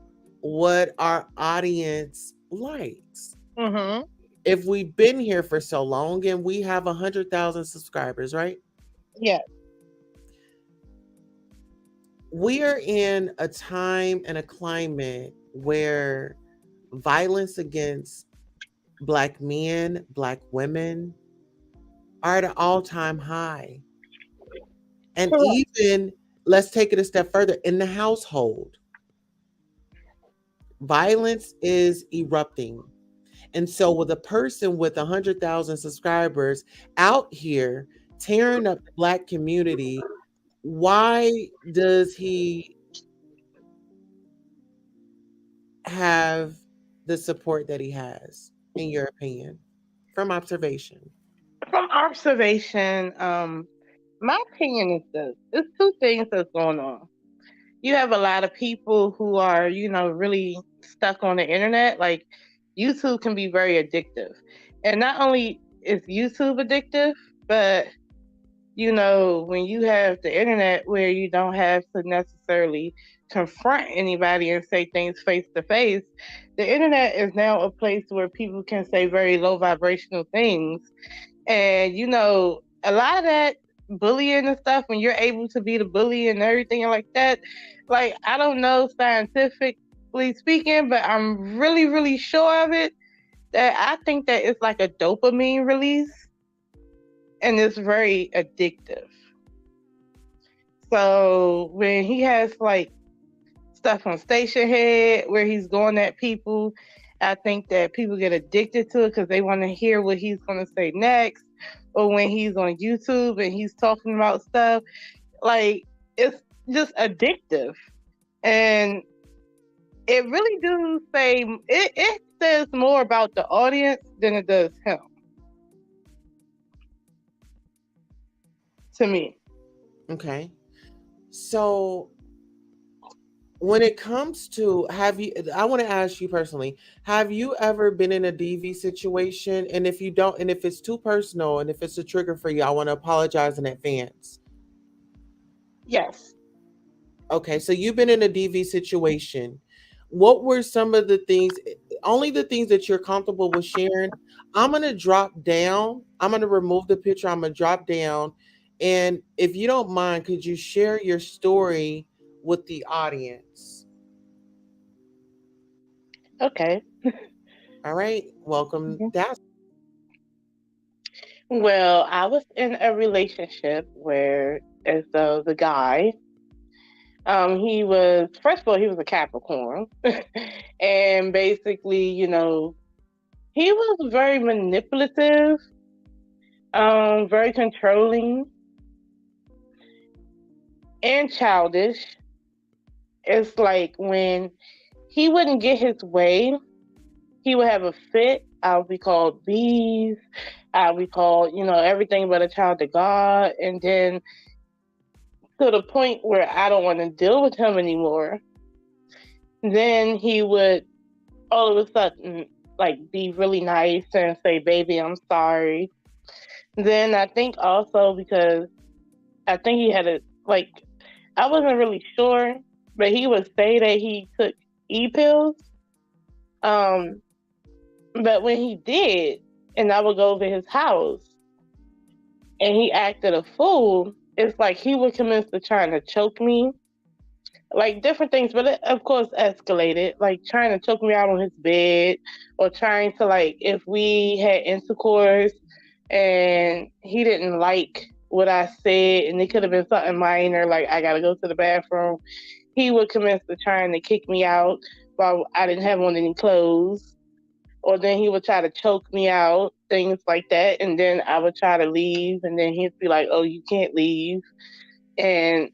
what our audience likes. Mm-hmm. If we've been here for so long and we have 100,000 subscribers, right? Yes. We are in a time and a climate where violence against Black men, Black women are at an all-time high. And Correct. even, let's take it a step further, in the household, violence is erupting. And so with a person with 100,000 subscribers out here tearing up the Black community, why does he have the support that he has, in your opinion, from observation? From observation, my opinion is this: it's two things that's going on. You have a lot of people who are, really stuck on the internet. Like YouTube can be very addictive, and not only is YouTube addictive, but when you have the internet where you don't have to necessarily confront anybody and say things face to face, the internet is now a place where people can say very low vibrational things. And, a lot of that bullying and stuff, when you're able to be the bully and everything like that, like, I don't know scientifically speaking, but I'm really, really sure of it, that I think that it's like a dopamine release and it's very addictive. So when he has like stuff on Station Head where he's going at people, I think that people get addicted to it because they want to hear what he's going to say next. Or when he's on YouTube and he's talking about stuff, like, it's just addictive. And it really do say, it says more about the audience than it does him, to me. Okay. So when it comes to I want to ask you personally, have you ever been in a DV situation? And if you don't, and if it's too personal and if it's a trigger for you, I want to apologize in advance. Yes. Okay, so you've been in a DV situation. What were some of the things, only the things that you're comfortable with sharing? I'm going to drop down. I'm going to remove the picture. I'm going to drop down. And if you don't mind, could you share your story with the audience? Okay. All right, welcome, Mhm. Dazzle. Well, I was in a relationship where, as though the guy, he was, first of all, he was a Capricorn, and basically, he was very manipulative, very controlling and childish. It's like when he wouldn't get his way, he would have a fit. I would be called bees. I would be called, everything but a child of God. And then to the point where I don't want to deal with him anymore, then he would all of a sudden like be really nice and say, "Baby, I'm sorry." Then I think also because I think he had I wasn't really sure, but he would say that he took e-pills. Um, but when he did, and I would go over his house and he acted a fool, it's like he would commence to trying to choke me, like different things, but it, of course, escalated, like trying to choke me out on his bed or trying to, like, if we had intercourse and he didn't like what I said, and it could have been something minor, like I gotta go to the bathroom, he would commence to trying to kick me out while I didn't have on any clothes. Or then he would try to choke me out, things like that. And then I would try to leave, and then he'd be like, "Oh, you can't leave." And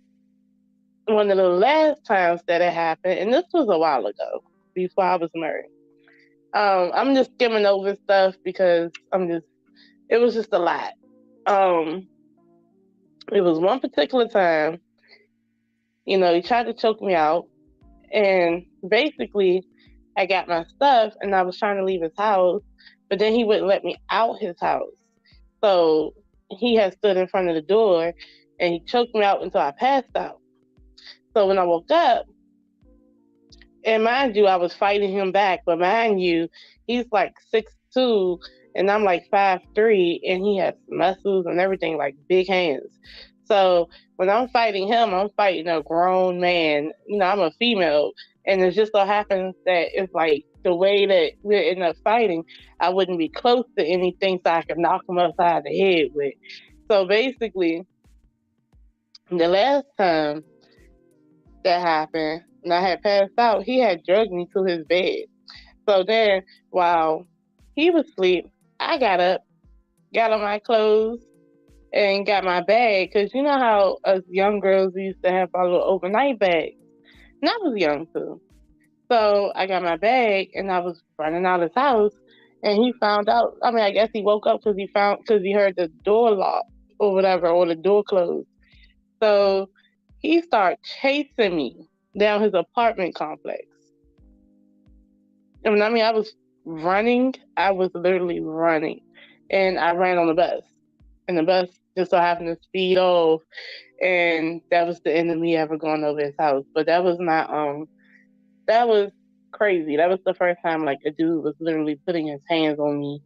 one of the last times that it happened, and this was a while ago, before I was married. I'm just skimming over stuff because it was just a lot. Um, it was one particular time, he tried to choke me out, and basically, I got my stuff, and I was trying to leave his house, but then he wouldn't let me out his house. So he had stood in front of the door, and he choked me out until I passed out. So when I woke up, and mind you, I was fighting him back, but mind you, he's like 6'2", and I'm like 5'3", and he has muscles and everything, like big hands. So when I'm fighting him, I'm fighting a grown man. I'm a female, and it just so happens that it's like the way that we end up fighting, I wouldn't be close to anything so I could knock him upside the head with. So basically, the last time that happened, and I had passed out, he had drugged me to his bed. So then, while he was asleep, I got up, got on my clothes, and got my bag. Because you know how us young girls used to have our little overnight bags? And I was young too. So I got my bag, and I was running out of his house. And he found out. I mean, I guess he woke up because he heard the door lock or whatever, or the door closed. So he started chasing me down his apartment complex. I was running. I was literally running, and I ran on the bus. And the bus just so happened to speed off, and that was the end of me ever going over his house. But that was that was crazy. That was the first time like a dude was literally putting his hands on me,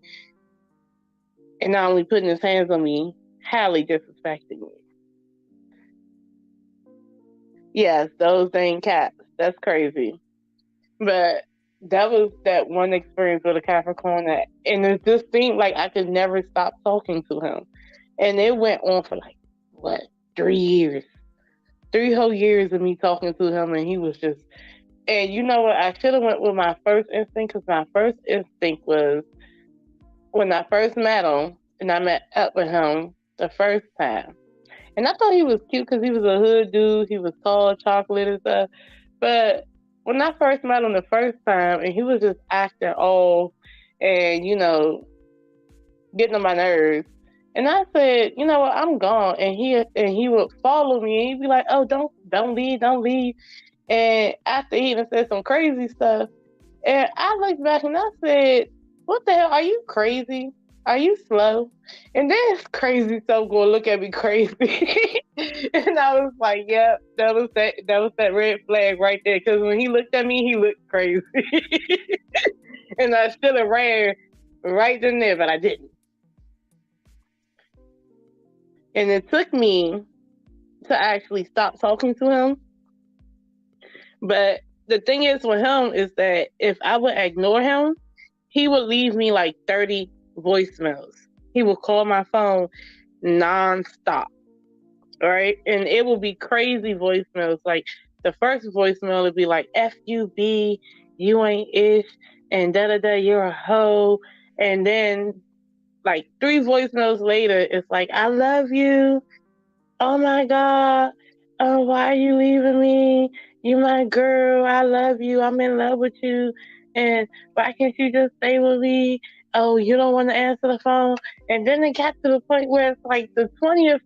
and not only putting his hands on me, highly disrespecting me. Yes, those ain't cats. That's crazy. But that was that one experience with a Capricorn and it just seemed like I could never stop talking to him. And it went on for like, what, 3 years? 3 whole years of me talking to him, and he was just, and you know what? I should have went with my first instinct, because my first instinct was when I first met him, and I met up with him the first time. And I thought he was cute because he was a hood dude. He was tall, chocolate and stuff. But when I first met him the first time, and he was just acting off and, getting on my nerves. And I said, you know what, I'm gone. And he would follow me, and he'd be like, "Oh, don't leave, don't leave." And after he even said some crazy stuff, and I looked back and I said, "What the hell? Are you crazy? Are you slow?" And then his crazy self going to look at me crazy, and I was like, "Yep, that was that. That was that red flag right there." Because when he looked at me, he looked crazy, and I should have ran right then there, but I didn't. And it took me to actually stop talking to him. But the thing is with him is that if I would ignore him, he would leave me like 30 voicemails. He would call my phone nonstop, right? And it would be crazy voicemails. Like the first voicemail would be like "FUB, you ain't ish," and da da da, you're a hoe. And then like 3 voicemails later, it's like, "I love you. Oh my God. Oh, why are you leaving me? You my girl. I love you. I'm in love with you. And why can't you just stay with me? Oh, you don't want to answer the phone." And then it got to the point where it's like the 20th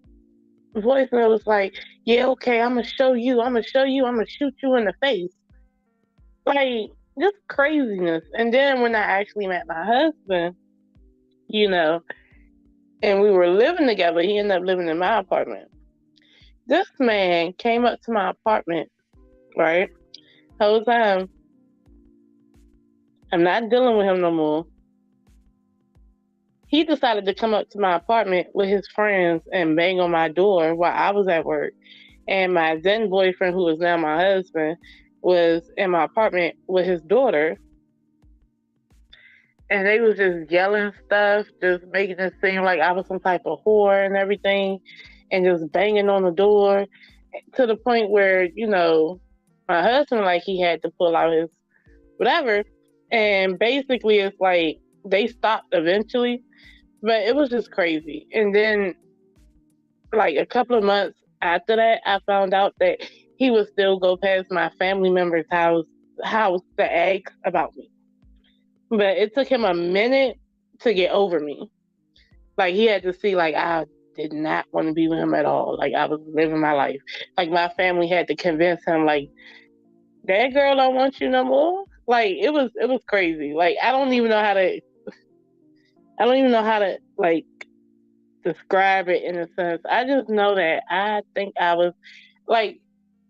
voicemail was like, "Yeah, okay, I'm going to show you. I'm going to show you. I'm going to shoot you in the face." Like, just craziness. And then when I actually met my husband, you know, and we were living together, he ended up living in my apartment. This man came up to my apartment, right? Whole time, I'm not dealing with him no more. He decided to come up to my apartment with his friends and bang on my door while I was at work. And my then boyfriend, who is now my husband, was in my apartment with his daughter. And they was just yelling stuff, just making it seem like I was some type of whore and everything, and just banging on the door to the point where, my husband, like, he had to pull out his whatever. And basically, it's like they stopped eventually, but it was just crazy. And then, like, a couple of months after that, I found out that he would still go past my family member's house to ask about me. But it took him a minute to get over me. Like, he had to see, like, I did not want to be with him at all. Like, I was living my life. Like, my family had to convince him, like, that girl don't want you no more. Like, it was crazy. Like, I don't even know how to like describe it in a sense. I just know that I think I was like,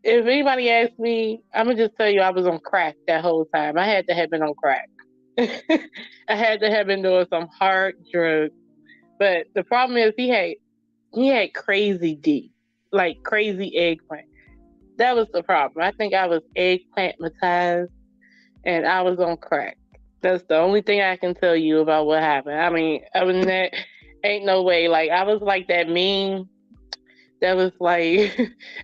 if anybody asks me, I'm gonna just tell you I was on crack that whole time. I had to have been on crack. I had to have been doing some hard drugs. But the problem is he had crazy D, like crazy eggplant. That was the problem. I think I was eggplantmatized and I was on crack. That's the only thing I can tell you about what happened. I mean, other than that, ain't no way. Like, I was like that meme that was like,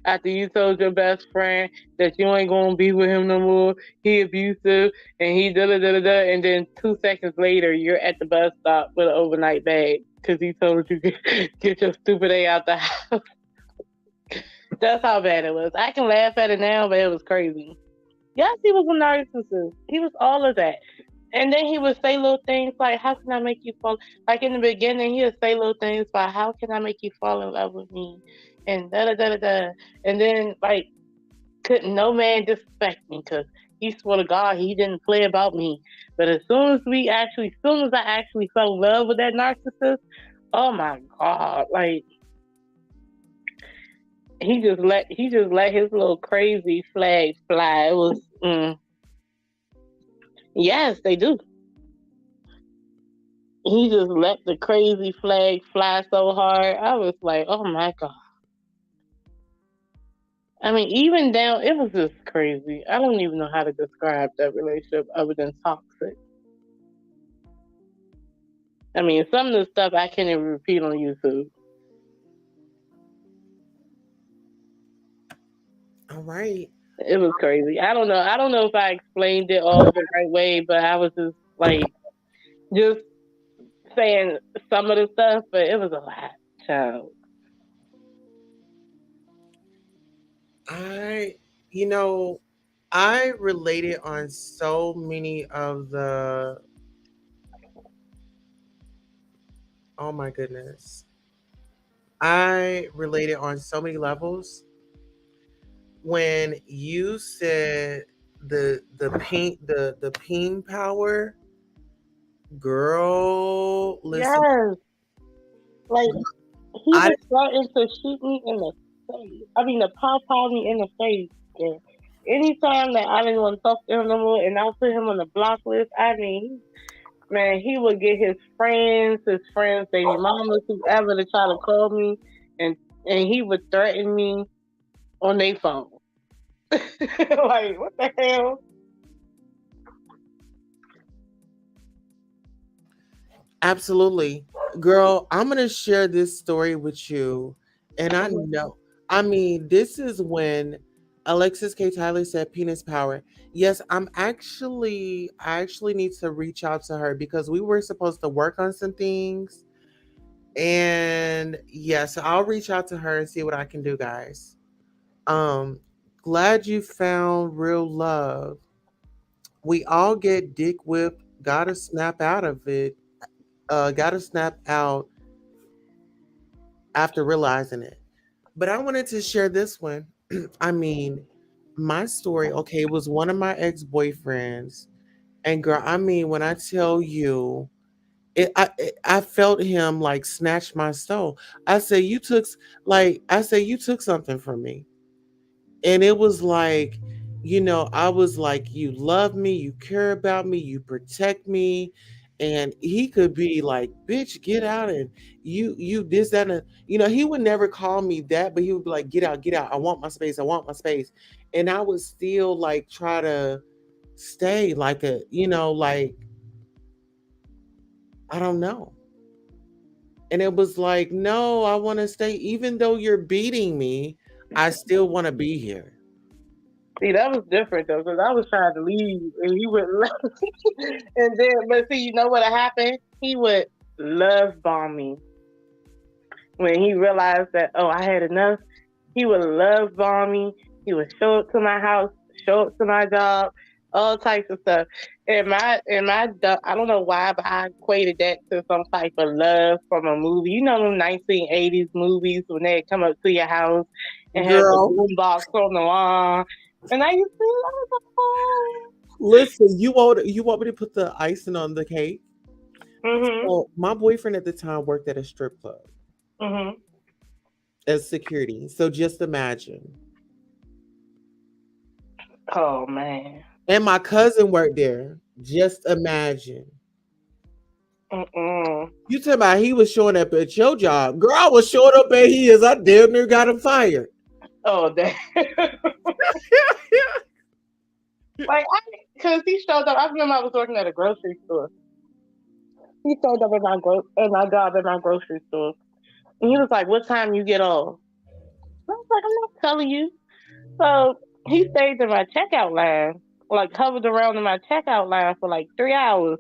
after you told your best friend that you ain't gonna be with him no more, he abusive and he da da da da da, and then 2 seconds later you're at the bus stop with an overnight bag because he told you get your stupid A out the house. That's how bad it was. I can laugh at it now, but it was crazy. Yes, he was a narcissist. He was all of that. And then he would say little things like, "How can I make you fall?" Like in the beginning, he would say little things like, "How can I make you fall in love with me?" And da da da da da. And then, like, couldn't no man disrespect me because he swore to God he didn't play about me. But as soon as I actually fell in love with that narcissist, oh my God, like he just let his little crazy flag fly. It was yes, they do. He just let the crazy flag fly so hard. I was like, oh my God. I mean, even down, it was just crazy. I don't even know how to describe that relationship other than toxic. I mean, some of the stuff I can't even repeat on YouTube. All right. It was crazy. I don't know. I don't know if I explained it all the right way, but I was just like, just saying some of the stuff, but it was a lot. So, I, you know, I related on so many of the, oh my goodness. I related on so many levels. when you said the peen power, girl, listen, Yes, like he I was threatening to shoot me in the face. I mean, to pow me in the face. And anytime that I didn't want to talk to him no more, and I put him on the block list, I mean, man, he would get his friends, baby mamas, whoever to try to call me, and and he would threaten me on their phone. Like, what the hell? absolutely, girl, I'm gonna share this story with you, and I Mhm. know, I mean, this is when Alexis K. Tyler said penis power. Yes, I actually need to reach out to her because we were supposed to work on some things. And yes, I'll reach out to her and see what I can do, guys. Um, glad you found real love. We all get dick whipped, gotta snap out of it. Gotta snap out after realizing it. But I wanted to share this one. I mean, my story, okay, was one of my ex-boyfriends. And girl, I mean, when I tell you, I felt him like snatch my soul. I said, I say, you took something from me. And it was like, I was like, you love me, you care about me, you protect me. And he could be like, bitch, get out, and you this, that, and he would never call me that, but he would be like, get out, I want my space, I want my space. And I would still like try to stay like like, I don't know. And it was like, no, I want to stay. Even though you're beating me, I still want to be here. See, that was different though, because I was trying to leave, and he wouldn't let me. And then, but see, you know what happened? He would love bomb me when he realized that, oh, I had enough. He would love bomb me. He would show up to my house, show up to my job, all types of stuff. I don't know why, but I equated that to some type of love from a movie. You know, them 1980s movies when they come up to your house and have the Girl, boombox on the wall. And I used to, I was like, oh. listen, you want me to put the icing on the cake? Mhm. So my boyfriend at the time worked at a strip club Mhm. as security. So just imagine. Oh man. And my cousin worked there. Just imagine. Mm-mm. You talking about he was showing up at your job. Girl, I was showing up at his. I damn near got him fired. Oh damn. Like, because he showed up. I remember I was working at a grocery store. He showed up at my job at my grocery store, and he was like, "What time you get off?" I was like, "I'm not telling you." So he stayed in my checkout line, like hovered around in my checkout line for like 3 hours,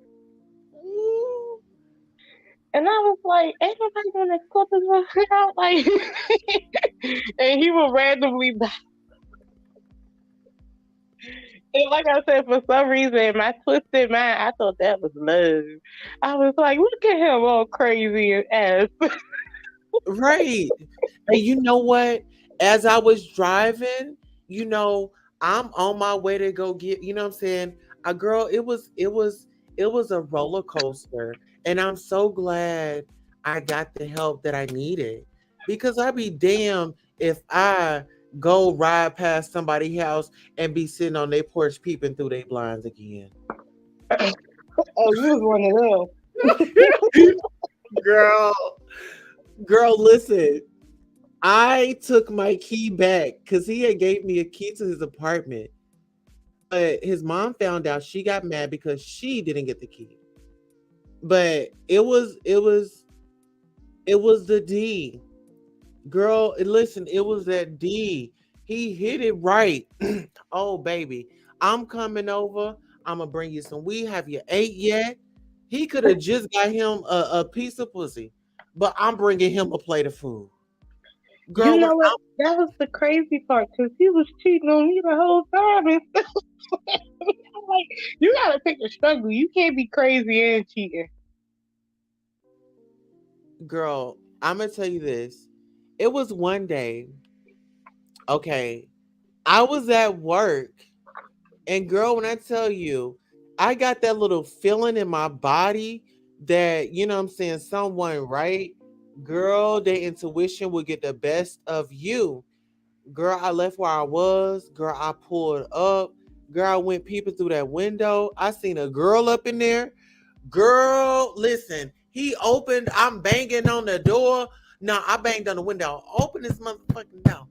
and I was like, "Ain't nobody gonna clip his out?" Like, and he would randomly. And like I said, for some reason, in my twisted mind, I thought that was love. I was like, look at him all crazy and ass. Right. And you know what? As I was driving, you know, I'm on my way to go get, you know what I'm saying? A girl, it was a roller coaster. And I'm so glad I got the help that I needed. Because I'd be damned if I go ride past somebody's house and be sitting on their porch peeping through their blinds again. Oh, you was one of Girl, girl, listen. I took my key back because he had gave me a key to his apartment. But his mom found out, she got mad because she didn't get the key. But it was the D. Girl, listen, it was that D. He hit it right. Oh baby. I'm coming over. I'm gonna bring you some weed. Have you ate yet? He could have just got him a piece of pussy. But I'm bringing him a plate of food. You Girl, when know what? That was the crazy part because he was cheating on me the whole time. And I'm like, you gotta pick a struggle. You can't be crazy and cheating. girl, I'm gonna tell you this. It was one day, okay. I was at work, and girl, when I tell you, I got that little feeling in my body that, you know what I'm saying, someone, right? Girl, their intuition will get the best of you. Girl, I left where I was. Girl, I pulled up. Girl, I went peeping through that window. I seen a girl up in there. Girl, listen, he opened, I'm banging on the door. No, I banged on the window. Open this motherfucking door.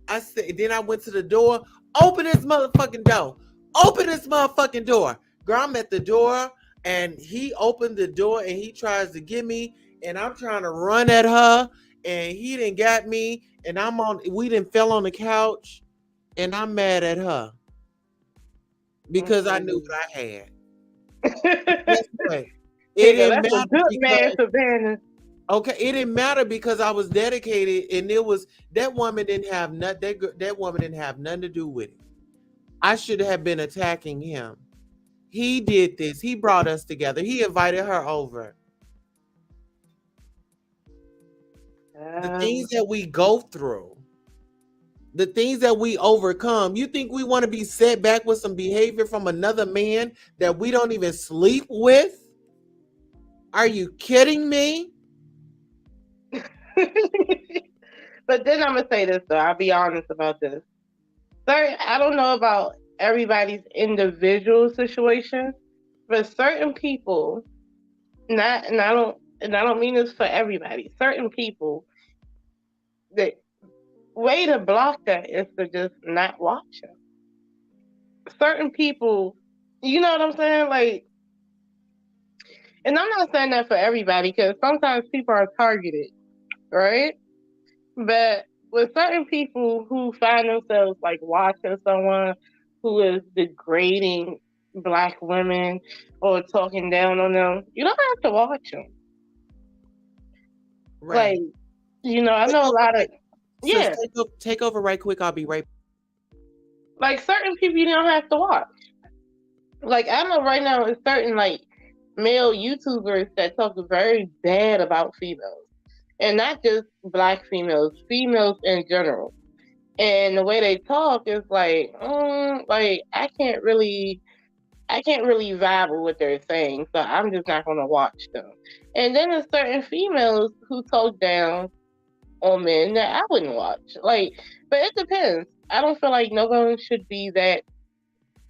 I said, then I went to the door. Open this motherfucking door. Open this motherfucking door. Girl, I'm at the door and he opened the door and he tries to get me and I'm trying to run at her and he didn't got me and we didn't fell on the couch and I'm mad at her because I knew what I had. Guess what? It Nigga, didn't that's a matter good man, because Savannah. okay, it didn't matter because I was dedicated, and it was that woman didn't have that woman didn't have nothing to do with it. I should have been attacking him. He did this. He brought us together. He invited her over. The things that we go through, the things that we overcome. You think we want to be set back with some behavior from another man that we don't even sleep with? Are you kidding me? But then I'm gonna say this though. I'll be honest about this. I don't know about everybody's individual situation, but certain people, not, and I don't mean this for everybody. Certain people, the way to block that is to just not watch them. Certain people, you know what I'm saying? Like, and I'm not saying that for everybody because sometimes people are targeted, right? But with certain people who find themselves like watching someone who is degrading black women or talking down on them, you don't have to watch them. Like, Right. I Take know a over, lot of, right- Sis, yeah, take over right quick. I'll be right. like certain people you don't have to watch. Like, I know right now it's certain like male YouTubers that talk very bad about females. And not just black females, females in general. And the way they talk is like I can't really vibe with what they're saying, so I'm just not gonna watch them. And then there's certain females who talk down on men that I wouldn't watch. Like, but it depends. I don't feel like no one should be that.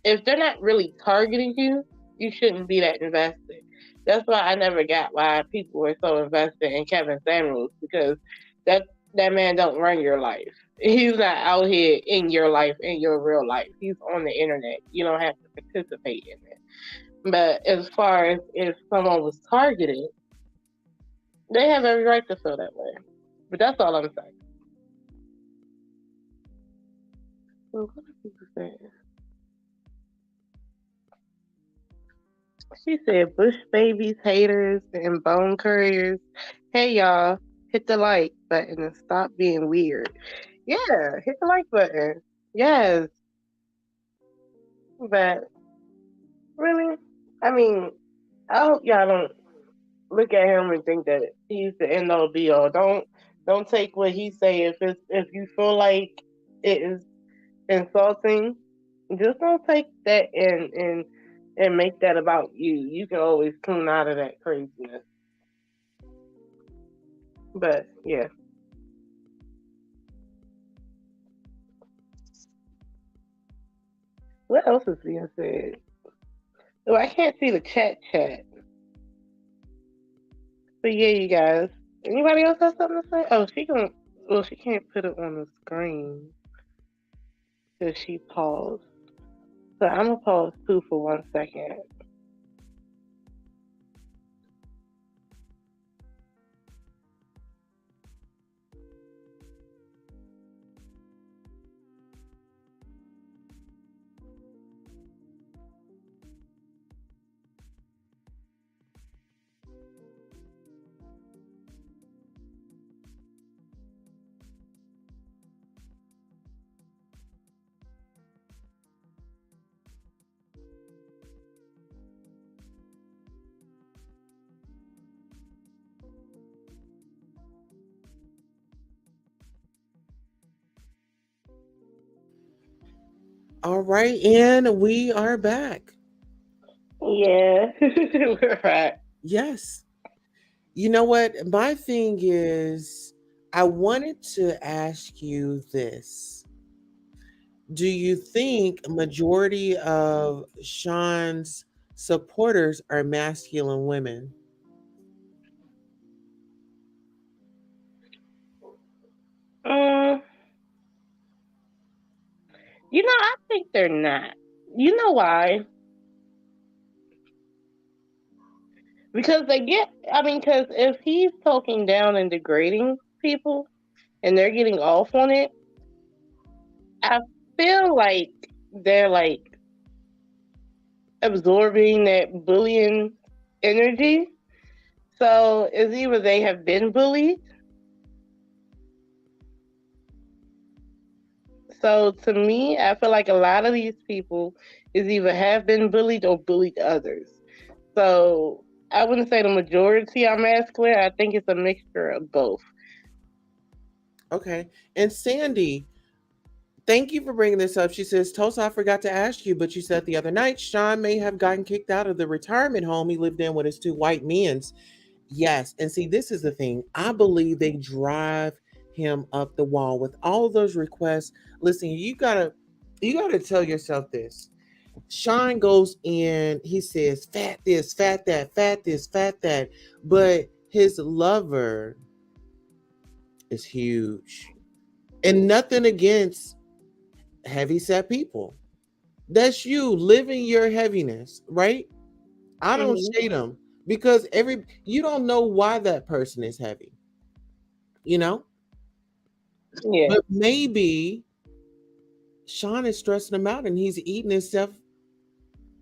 If they're not really targeting you, you shouldn't be that invested. That's why I never got why people were so invested in Kevin Samuels because that that man don't run your life. He's not out here in your life, in your real life. He's on the internet. You don't have to participate in it. But as far as if someone was targeted, they have every right to feel that way. But that's all I'm saying. Well, what are people saying? She said, Bush babies, haters, and bone couriers. Hey, y'all, hit the like button and stop being weird. Yeah, hit the like button. Yes, but really, I mean, I hope y'all don't look at him and think that he's the end all be all. Don't take what he say if you feel like it is insulting. Just don't take that and make that about you. You can always tune out of that craziness. But yeah. What else is being said? Oh, I can't see the chat. But yeah, you guys. Anybody else have something to say? Oh, she can't put it on the screen because she paused. So I'm gonna pause too for 1 second. All right, and we are back. Yeah, we're right. Yes. You know what? My thing is, I wanted to ask you this. Do you think a majority of Sean's supporters are masculine women? Um, I think they're not. You know why? Because because if he's talking down and degrading people and they're getting off on it, I feel like they're like absorbing that bullying energy. So it's either they have been bullied. So to me, I feel like a lot of these people is either have been bullied or bullied others. So I wouldn't say the majority are masculine. I think it's a mixture of both. Okay. And Sandy, thank you for bringing this up. She says, Tulsa, I forgot to ask you, but you said the other night Sean may have gotten kicked out of the retirement home he lived in with his two white men. Yes. And see, this is the thing. I believe they drive him up the wall with all of those requests. Listen, you gotta tell yourself this. Sean goes in, he says, fat this, fat that, fat this, fat that. But his lover is huge. And nothing against heavy set people. That's you living your heaviness, right? I don't Hmm. shade them because you don't know why that person is heavy, you know? Yeah. But maybe Sean is stressing him out and he's eating himself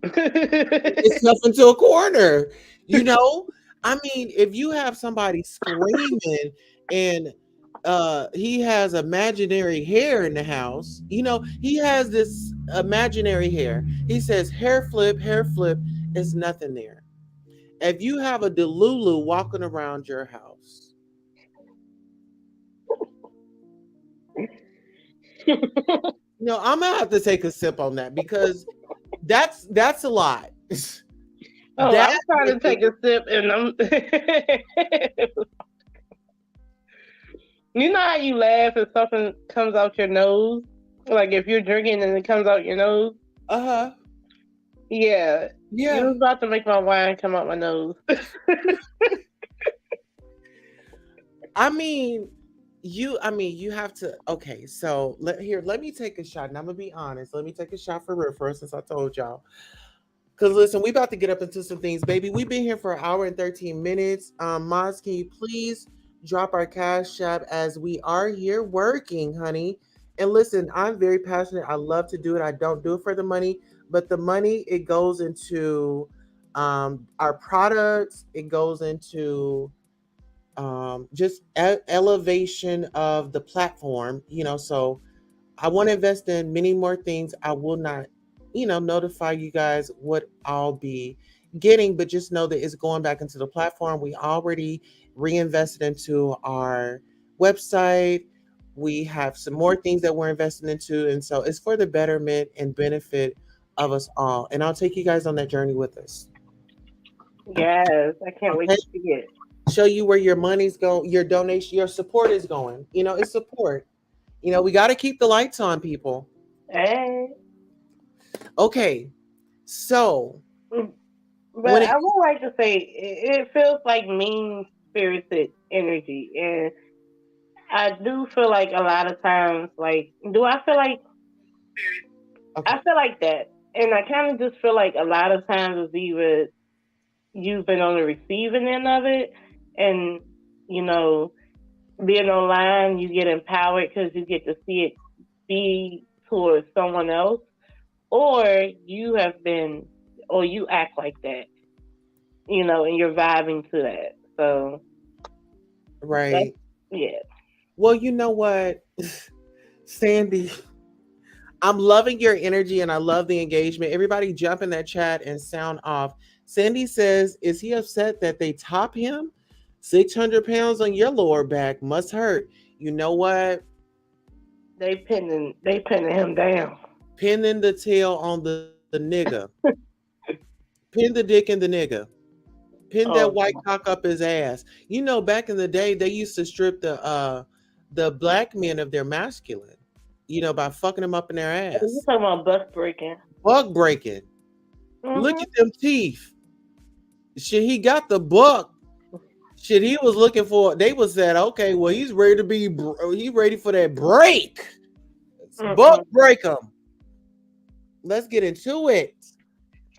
into a corner. You know, I mean, if you have somebody screaming and he has imaginary hair in the house, he has this imaginary hair. He says hair flip is nothing there. If you have a Delulu walking around your house, I'm gonna have to take a sip on that because that's a lot. Oh, That I'm trying to take a sip and I'm You know how you laugh if something comes out your nose? Like if you're drinking and it comes out your nose? uh-huh. Yeah. You Yeah. was about to make my wine come out my nose. I mean, you have to. Okay, so let me take a shot, and I'm gonna be honest. Let me take a shot for real first, since I told y'all. Cause listen, we about to get up into some things, baby. We've been here for an hour and 13 minutes. Maz, can you please drop our cash app as we are here working, honey? And listen, I'm very passionate. I love to do it. I don't do it for the money, but the money it goes into our products. It goes into just elevation of the platform, so I want to invest in many more things. I will not notify you guys what I'll be getting, but just know that it's going back into the platform. We already reinvested into our website. We have some more things that we're investing into, and so it's for the betterment and benefit of us all, and I'll take you guys on that journey with us. Yes, I can't wait Okay, to see it. show you where your money's going, your donation, your support is going. It's support. We got to keep the lights on, people. Hey. Okay, so Mm, But when it, I would like to say it feels like mean spirited energy. And I do feel like a lot of times, like, do I feel like, okay, I feel like that. And I kind of just feel like a lot of times it's either you've been on the receiving end of it and, you know, being online, you get empowered because you get to see it be towards someone else, or you have been, or you act like that, and you're vibing to that. So that's, right. yeah. Well, you know what, Sandy, I'm loving your energy and I love the engagement. Everybody jump in that chat and sound off. Sandy says, is he upset that they top him? 600 pounds on your lower back must hurt. You know what? They pinning him down. pinning the tail on the nigga, pin the dick in the nigga, pin that Oh, white cock up his ass. You know, back in the day, they used to strip the black men of their masculine, you know, by fucking them up in their you ass. talking about bus breaking? Buck breaking. Look Mm-hmm. at them teeth. Shit, he got the buck. Shit, he was looking for. They was said, okay, well, he's ready to be. He ready for that break. Buck Mm-mm. break him. Let's get into it.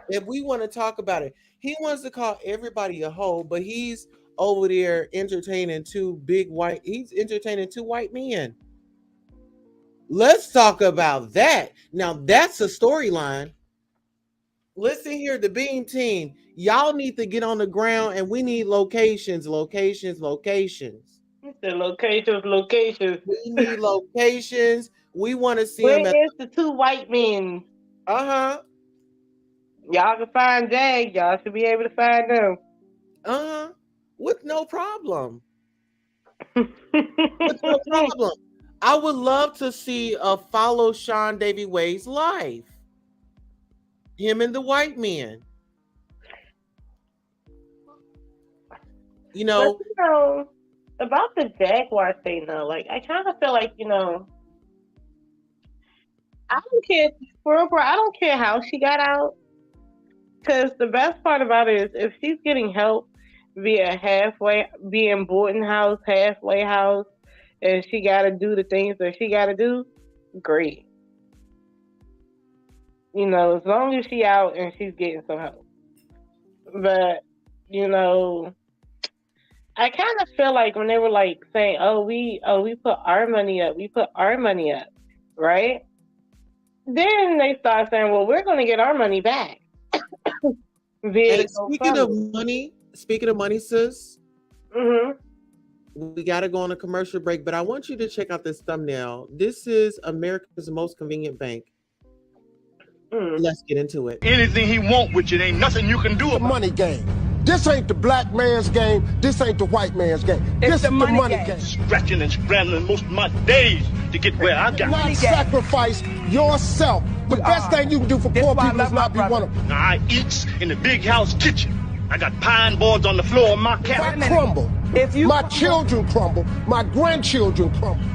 If we want to talk about it, he wants to call everybody a hoe, but he's over there entertaining two big white. He's entertaining two white men. Let's talk about that. Now that's a storyline. Listen here, the Beam team. Y'all need to get on the ground, and we need locations, locations, locations. The locations, locations. We need locations. We want to see Where them at. is the two white men? Uh-huh. Y'all can find Jag. Y'all should be able to find them. Uh-huh. With no problem. With no problem. I would love to see follow Seandavieway's life. Him and the white men. You But know, about the Jaguar thing though, like I kind of feel like I don't care for real, I don't care how she got out. Because the best part about it is if she's getting help via being boarding house, halfway house, and she got to do the things that she got to do, great. As long as she out and she's getting some help. But, I kind of feel like when they were like saying, we put our money up, right? Then they start saying, well, we're going to get our money back. Hey, speaking of money, sis. Mm-hmm. We got to go on a commercial break, but I want you to check out this thumbnail. This is America's most convenient bank. Let's get into it. Anything he want with you, ain't nothing you can do about it. Money game. This ain't the black man's game. This ain't the white man's game. This is the money game. Scratching and scrambling most of my days to get where I got. Not sacrifice yourself. The best thing you can do for poor people is not be one of them. Now I eats in the big house kitchen. I got pine boards on the floor of my cabin. I crumble. My children crumble. My grandchildren crumble.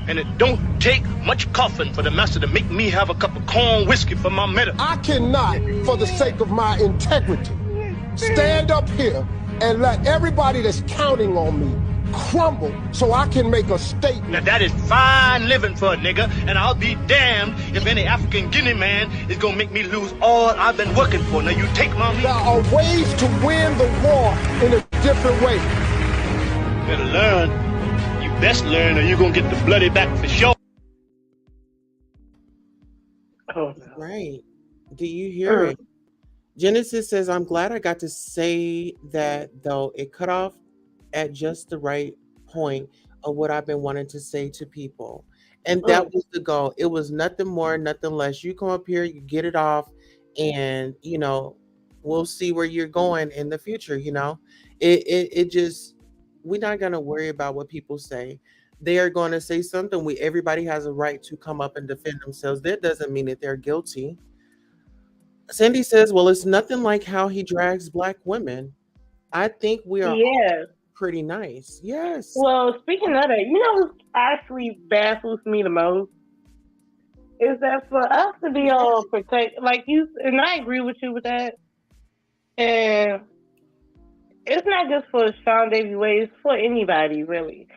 And it don't take much coughing for the master to make me have a cup of corn whiskey for my medicine. I cannot, for the sake of my integrity, stand up here and let everybody that's counting on me crumble so I can make a statement. Now that is fine living for a nigga, and I'll be damned if any African Guinea man is gonna make me lose all I've been working for. Now you take my meat. There are ways to win the war in a different way. Better learn. You best learn or you're gonna get the bloody back for sure. Oh, right. Do you hear it? Genesis says, I'm glad I got to say that, though it cut off at just the right point of what I've been wanting to say to people. And that was the goal. It was nothing more, nothing less. You come up here, you get it off, and, we'll see where you're going in the future, It just, we're not going to worry about what people say. They are going to say something. Everybody has a right to come up and defend themselves. That doesn't mean that they're guilty. Cindy says, well, it's nothing like how he drags black women. I think we are pretty nice. Yes. Well, speaking of that, what actually baffles me the most is that for us to be all protect, like you, and I agree with you with that. And it's not just for Seandavieway, it's for anybody, really.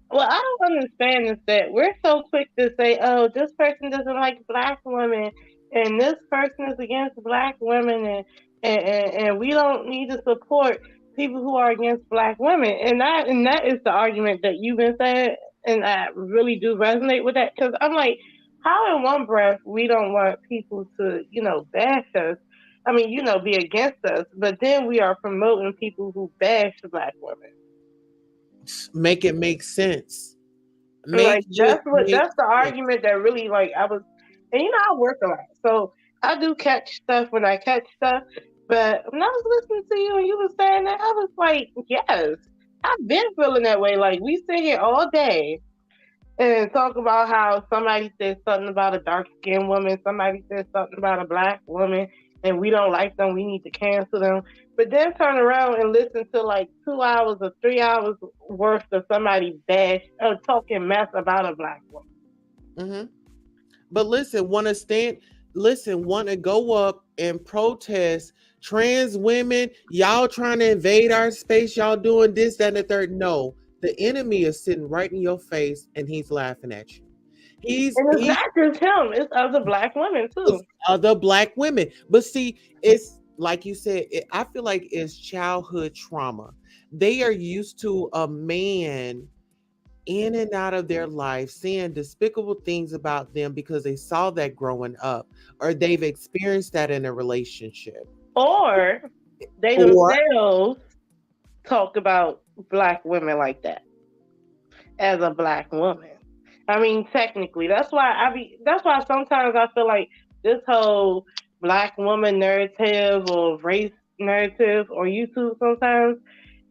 What I don't understand is that we're so quick to say, this person doesn't like black women, and this person is against black women, and we don't need to support people who are against black women. And that is the argument that you've been saying, and I really do resonate with that, because I'm like, how in one breath we don't want people to, bash us, be against us, but then we are promoting people who bash black women. Make it make sense. That's the argument that really, like, I was, and I work a lot, so I do catch stuff when I catch stuff. But when I was listening to you and you were saying that, I was like, yes, I've been feeling that way. Like, we sit here all day and talk about how somebody said something about a dark skinned woman, somebody said something about a black woman, and we don't like them, we need to cancel them. But then turn around and listen to like 2 hours or 3 hours worth of somebody bash or talking mess about a black woman. Hmm. But listen, want to go up and protest trans women. Y'all trying to invade our space. Y'all doing this, that, and the third. No, the enemy is sitting right in your face and he's laughing at you. He's And it's he's not just him, it's other black women too. with other black women. But see, it's like you said, I feel like it's childhood trauma. They are used to a man in and out of their life saying despicable things about them because they saw that growing up or they've experienced that in a relationship. Or they Or themselves talk about black women like that as a black woman. I mean, technically, That's why sometimes I feel like this whole black woman narrative or race narrative or YouTube sometimes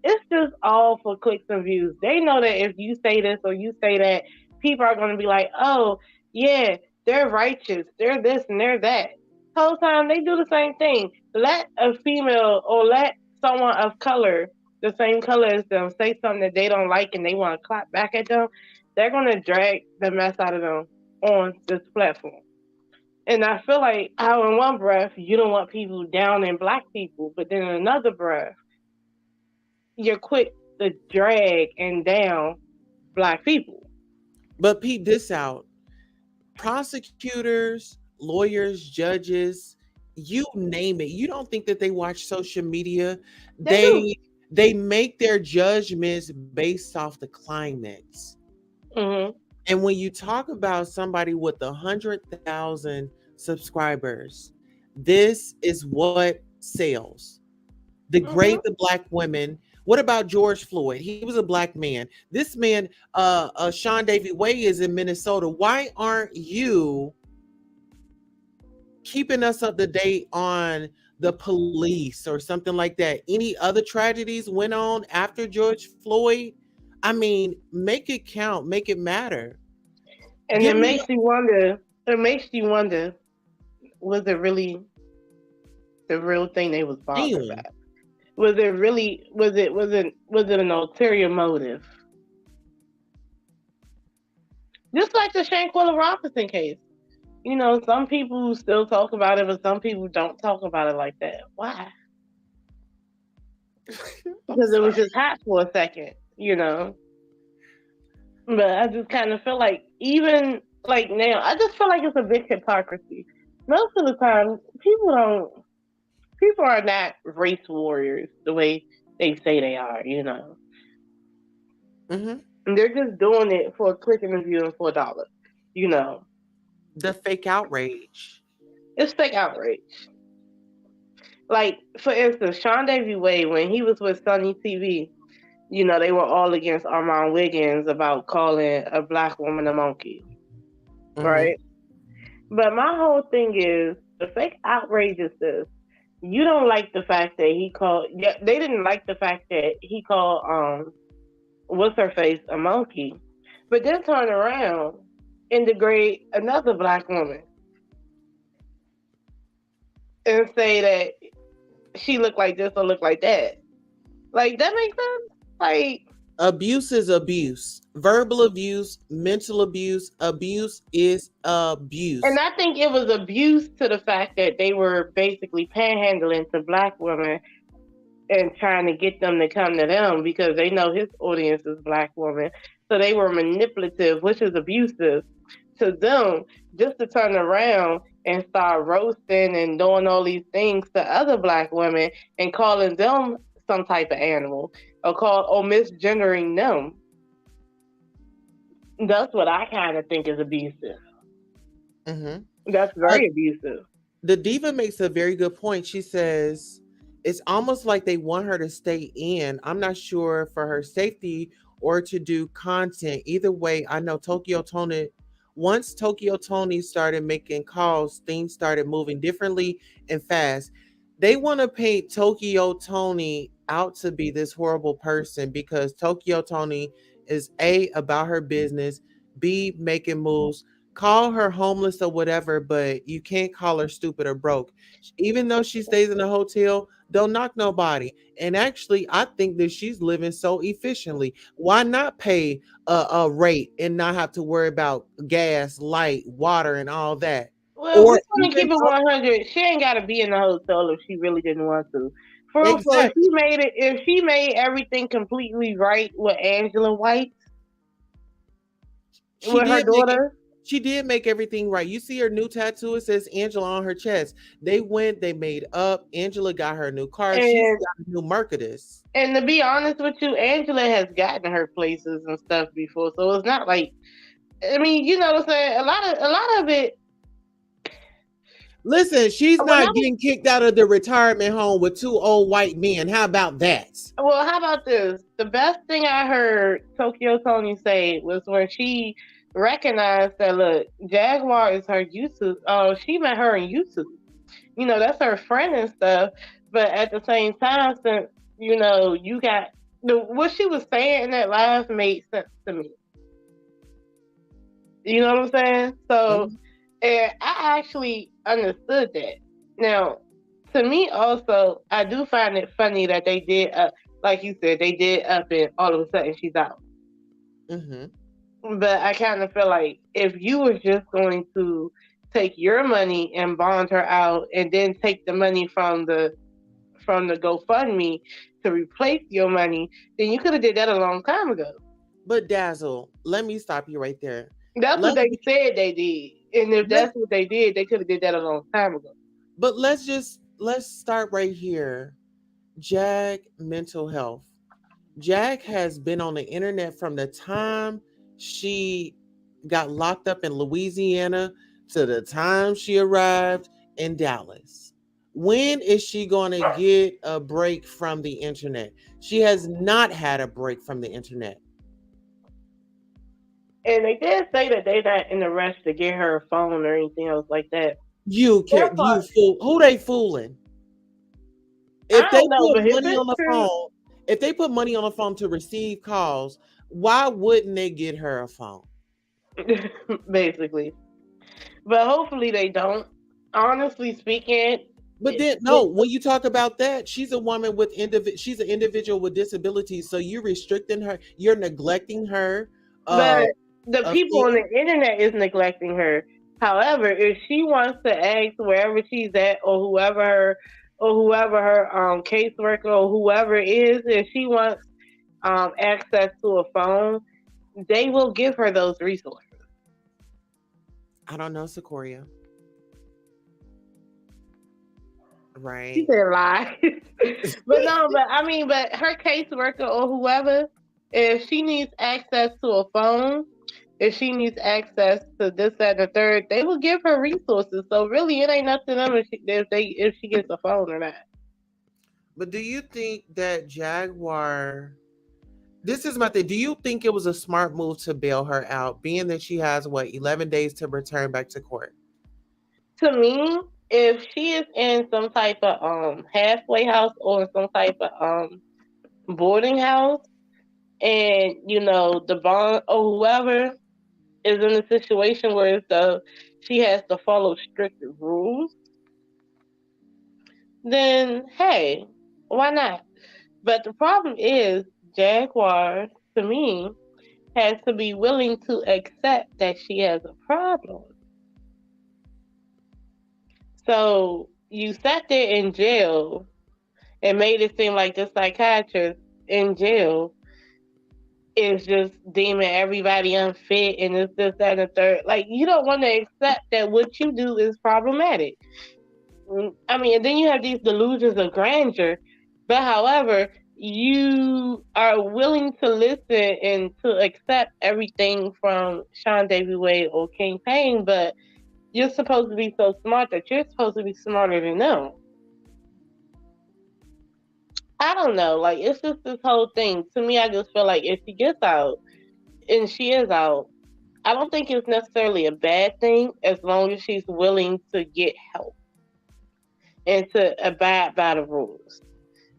it's just all for clicks and views. They know that if you say this or you say that, people are going to be like, oh, yeah, they're righteous. They're this and they're that. Whole time they do the same thing. Let a female or let someone of color, the same color as them, say something that they don't like and they want to clap back at them. They're going to drag the mess out of them on this platform. And I feel like how in one breath you don't want people down in black people, but then in another breath you're quick to drag and down black people. but Pete this out. Prosecutors, lawyers, judges, you name it. You don't think that they watch social media? They do. They make their judgments based off the climates. Mm-hmm. And when you talk about somebody with 100,000 subscribers, this is what sells. Mm-hmm. The black women. What about George Floyd? He was a black man. This man, Seandavieway is in Minnesota. Why aren't you keeping us up to date on the police or something like that? Any other tragedies went on after George Floyd? I mean, make it count, make it matter. And Give me it makes you wonder, was it really the real thing they was a bothered genuine. about? Was it really was it an ulterior motive? Just like the Shanquella Robinson case. You know, some people still talk about it, but some people don't talk about it like that. Why? I'm Because it was sorry. just hot for a second, you know. But I just kind of feel like even like now, I just feel like it's a big hypocrisy. Most of the time, people are not race warriors the way they say they are, you know. Hmm. And they're just doing it for a click and a view and for $1, you know. The fake outrage. It's fake outrage. Like, for instance, Seandavieway, when he was with Sunny TV, you know, they were all against Armand Wiggins about calling a black woman a monkey, Hmm. right? But my whole thing is the fake outrage is this. You don't like the fact that he called. Yeah, they didn't like the fact that he called what's her face a monkey, but then turn around and degrade another black woman and say that she looked like this or looked like that. Like that makes sense. Like, Abuse is abuse. Verbal abuse, mental abuse. Abuse is and abuse. I think it was abuse to the fact that they were basically panhandling to black women and trying to get them to come to them because they know his audience is black women. So they were manipulative, which is abusive to them, just to turn around and start roasting and doing all these things to other black women and calling them some type of animal or misgendering them. That's what I kind of think is abusive. Hmm. That's very abusive. The diva makes a very good point. She says it's almost like they want her to stay in. I'm not sure for her safety or to do content. Either way, I know Tokyo Tony. Once Tokyo Tony started making calls, things started moving differently and fast. They want to paint Tokyo Tony out to be this horrible person because Tokyo Tony is A, about her business, be making moves. Call her homeless or whatever, but you can't call her stupid or broke. Even though she stays in a hotel, don't knock nobody. And actually, I think that she's living so efficiently. Why not pay a rate and not have to worry about gas, light, water, and all that? Well, if we're Or gonna even keep it 100, she ain't gotta be in the hotel if she really didn't want to. For real, if exactly, if she made everything completely right with Angela White, she with her did make it. daughter, She did make everything right. You see her new tattoo, it says Angela on her chest. They went, they made up. Angela got her new car. She's and got a new Mercedes. to be honest with you, Angela has gotten her places and stuff before, so it's not like, I mean, you know what I'm saying. A lot of it. Listen, she's When I not getting kicked out of the retirement home with two old white men. How about that? Well, how about this? The best thing I heard Tokyo Tony say was when she recognized that, look, Jaguar is her YouTube. Oh, she met her in YouTube. You know, that's her friend and stuff. But at the same time, since you know, you got what she was saying in that live made sense to me. You know what I'm saying? So, and I actually understood that. Now, to me, also, I do find it funny that they did, like you said, they did up and all of a sudden she's out. But I kind of feel like if you were just going to take your money and bond her out, and then take the money from the GoFundMe to replace your money, then you could have did that a long time ago. But Dazzle, let me stop you right there. That's what they said they did, and if that's what they did, they could have did that a long time ago. But let's start right here. Jag mental health. Jag has been on the internet from the time she got locked up in Louisiana to the time she arrived in Dallas. When is she going to get a break from the internet? She has not had a break from the internet. And they did say that they're not in a rush to get her a phone or anything else like that. You fool? Who they fooling? If they put money on the phone, if they put money on the phone to receive calls, why wouldn't they get her a phone? Basically. But hopefully they don't. Honestly speaking. But then no, when you talk about that, she's a woman with she's an individual with disabilities. So you're restricting her, you're neglecting her. But the people on the internet is neglecting her. However, if she wants to ask wherever she's at, or whoever her caseworker or whoever it is, if she wants access to a phone, they will give her those resources. I don't know, Sequoia. Right. She said lie. But her caseworker or whoever, if she needs access to a phone, if she needs access to this, that, and the third, they will give her resources. So really, it ain't nothing to them if she gets a phone or not. But do you think that Jaguar? This is my thing. Do you think it was a smart move to bail her out, being that she has 11 days to return back to court? To me, if she is in some type of halfway house or some type of boarding house, and the bond or whoever is in a situation where she has to follow strict rules, then hey, why not? But the problem is Jaguar, to me, has to be willing to accept that she has a problem. So you sat there in jail and made it seem like the psychiatrist in jail is just deeming everybody unfit and it's this, that, and the third. Like, you don't want to accept that what you do is problematic. I mean, and then you have these delusions of grandeur. But however, you are willing to listen and to accept everything from Seandavieway or King Payne, but you're supposed to be so smart that you're supposed to be smarter than them. I don't know. Like, it's just this whole thing. To me, I just feel like if she gets out, and she is out, I don't think it's necessarily a bad thing as long as she's willing to get help and to abide by the rules.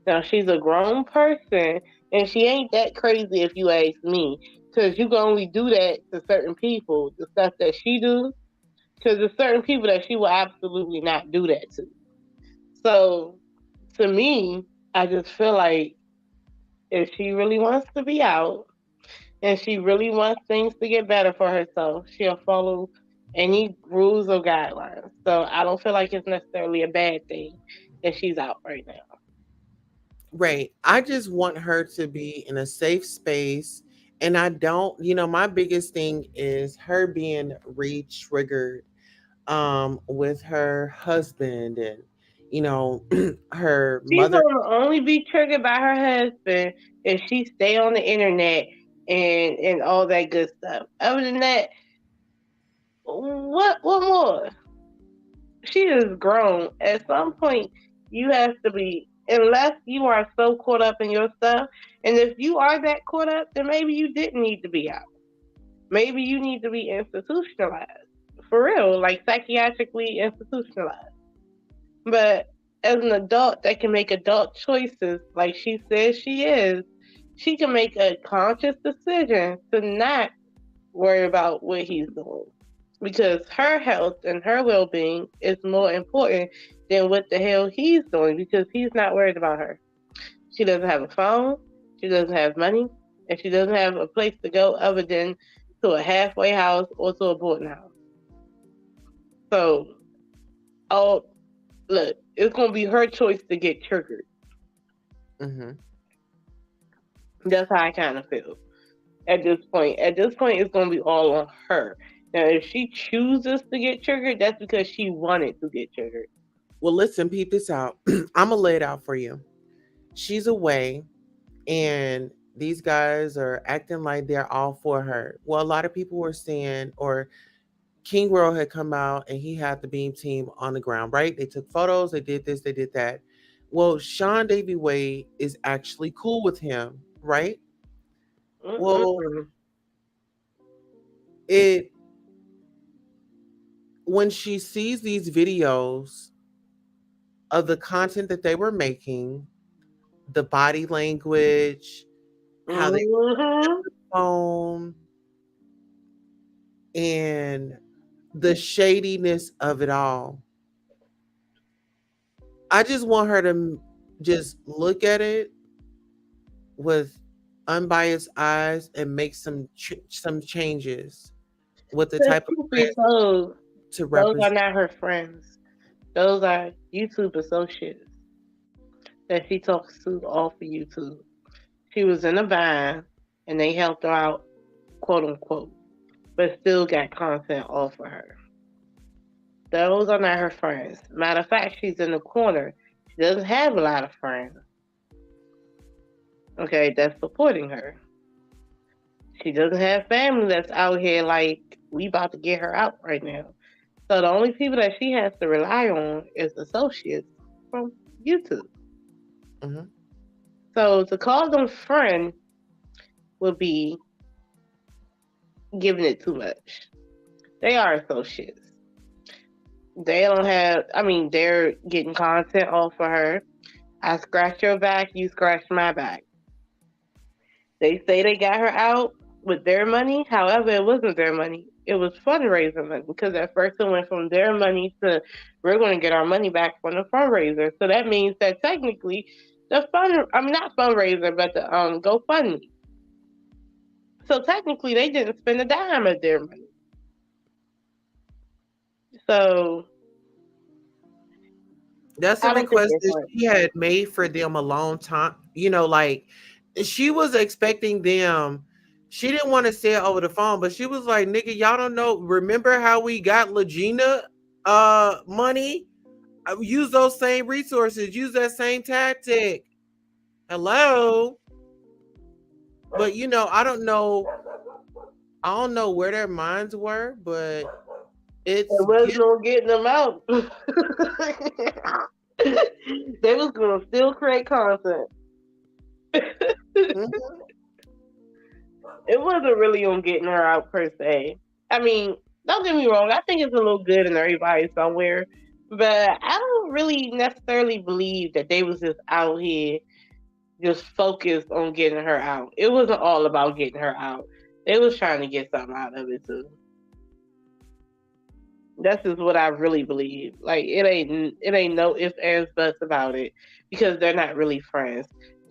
Now, she's a grown person, and she ain't that crazy if you ask me. Because you can only do that to certain people, the stuff that she do. Because there's certain people that she will absolutely not do that to. So, to me, I just feel like if she really wants to be out and she really wants things to get better for herself, she'll follow any rules or guidelines. So I don't feel like it's necessarily a bad thing that she's out right now. Right. I just want her to be in a safe space. And I don't, my biggest thing is her being re-triggered with her husband and her She's mother. gonna only be triggered by her husband if she stay on the internet and all that good stuff. Other than that, what more? She is grown. At some point, you have to be, unless you are so caught up in your stuff. And if you are that caught up, then maybe you didn't need to be out. Maybe you need to be institutionalized. For real, like psychiatrically institutionalized. But as an adult that can make adult choices, like she says she is, she can make a conscious decision to not worry about what he's doing. Because her health and her well being is more important than what the hell he's doing because he's not worried about her. She doesn't have a phone, she doesn't have money, and she doesn't have a place to go other than to a halfway house or to a boarding house. So, oh, look, it's going to be her choice to get triggered. Mm-hmm. That's how I kind of feel at this point. At this point, it's going to be all on her. Now, if she chooses to get triggered, that's because she wanted to get triggered. Well, listen, peep this out. I'm going to lay it out for you. She's away, and these guys are acting like they're all for her. Well, a lot of people were saying, or King World had come out and he had the beam team on the ground, right? They took photos, they did this, they did that. Well, Seandavieway is actually cool with him, right? Mm-mm. Well, when she sees these videos of the content that they were making, the body language, how they were on the phone, and the shadiness of it all. I just want her to just look at it with unbiased eyes and make some changes with the type of those to are represent. not her friends. Those are YouTube associates that she talks to off of YouTube. She was in a bind and they helped her out, quote unquote, but still got content off of her. Those are not her friends. Matter of fact, she's in the corner. She doesn't have a lot of friends. Okay, that's supporting her. She doesn't have family that's out here like, we about to get her out right now. So the only people that she has to rely on is associates from YouTube. Mm-hmm. So to call them friend would be giving it too much. They are associates. They don't have, they're getting content off of her. I scratch your back, you scratch my back. They say they got her out with their money. However, it wasn't their money. It was fundraiser money because at first it went from their money to we're going to get our money back from the fundraiser. So that means that technically not fundraiser, but the GoFundMe. So technically they didn't spend a dime of their money. So that's a request that she had made for them a long time. Like she was expecting them. She didn't want to say it over the phone, but she was like, nigga, y'all don't know. Remember how we got Lagena money? Use those same resources. Use that same tactic. Hello? But, I don't know where their minds were, but it was no getting them out. They was going to still create content. Mm-hmm. It wasn't really on getting her out per se. Don't get me wrong. I think it's a little good in everybody somewhere. But I don't really necessarily believe that they was just out here just focused on getting her out. It wasn't all about getting her out. They was trying to get something out of it too. That's just what I really believe. Like it ain't no ifs, ands, buts about it because they're not really friends.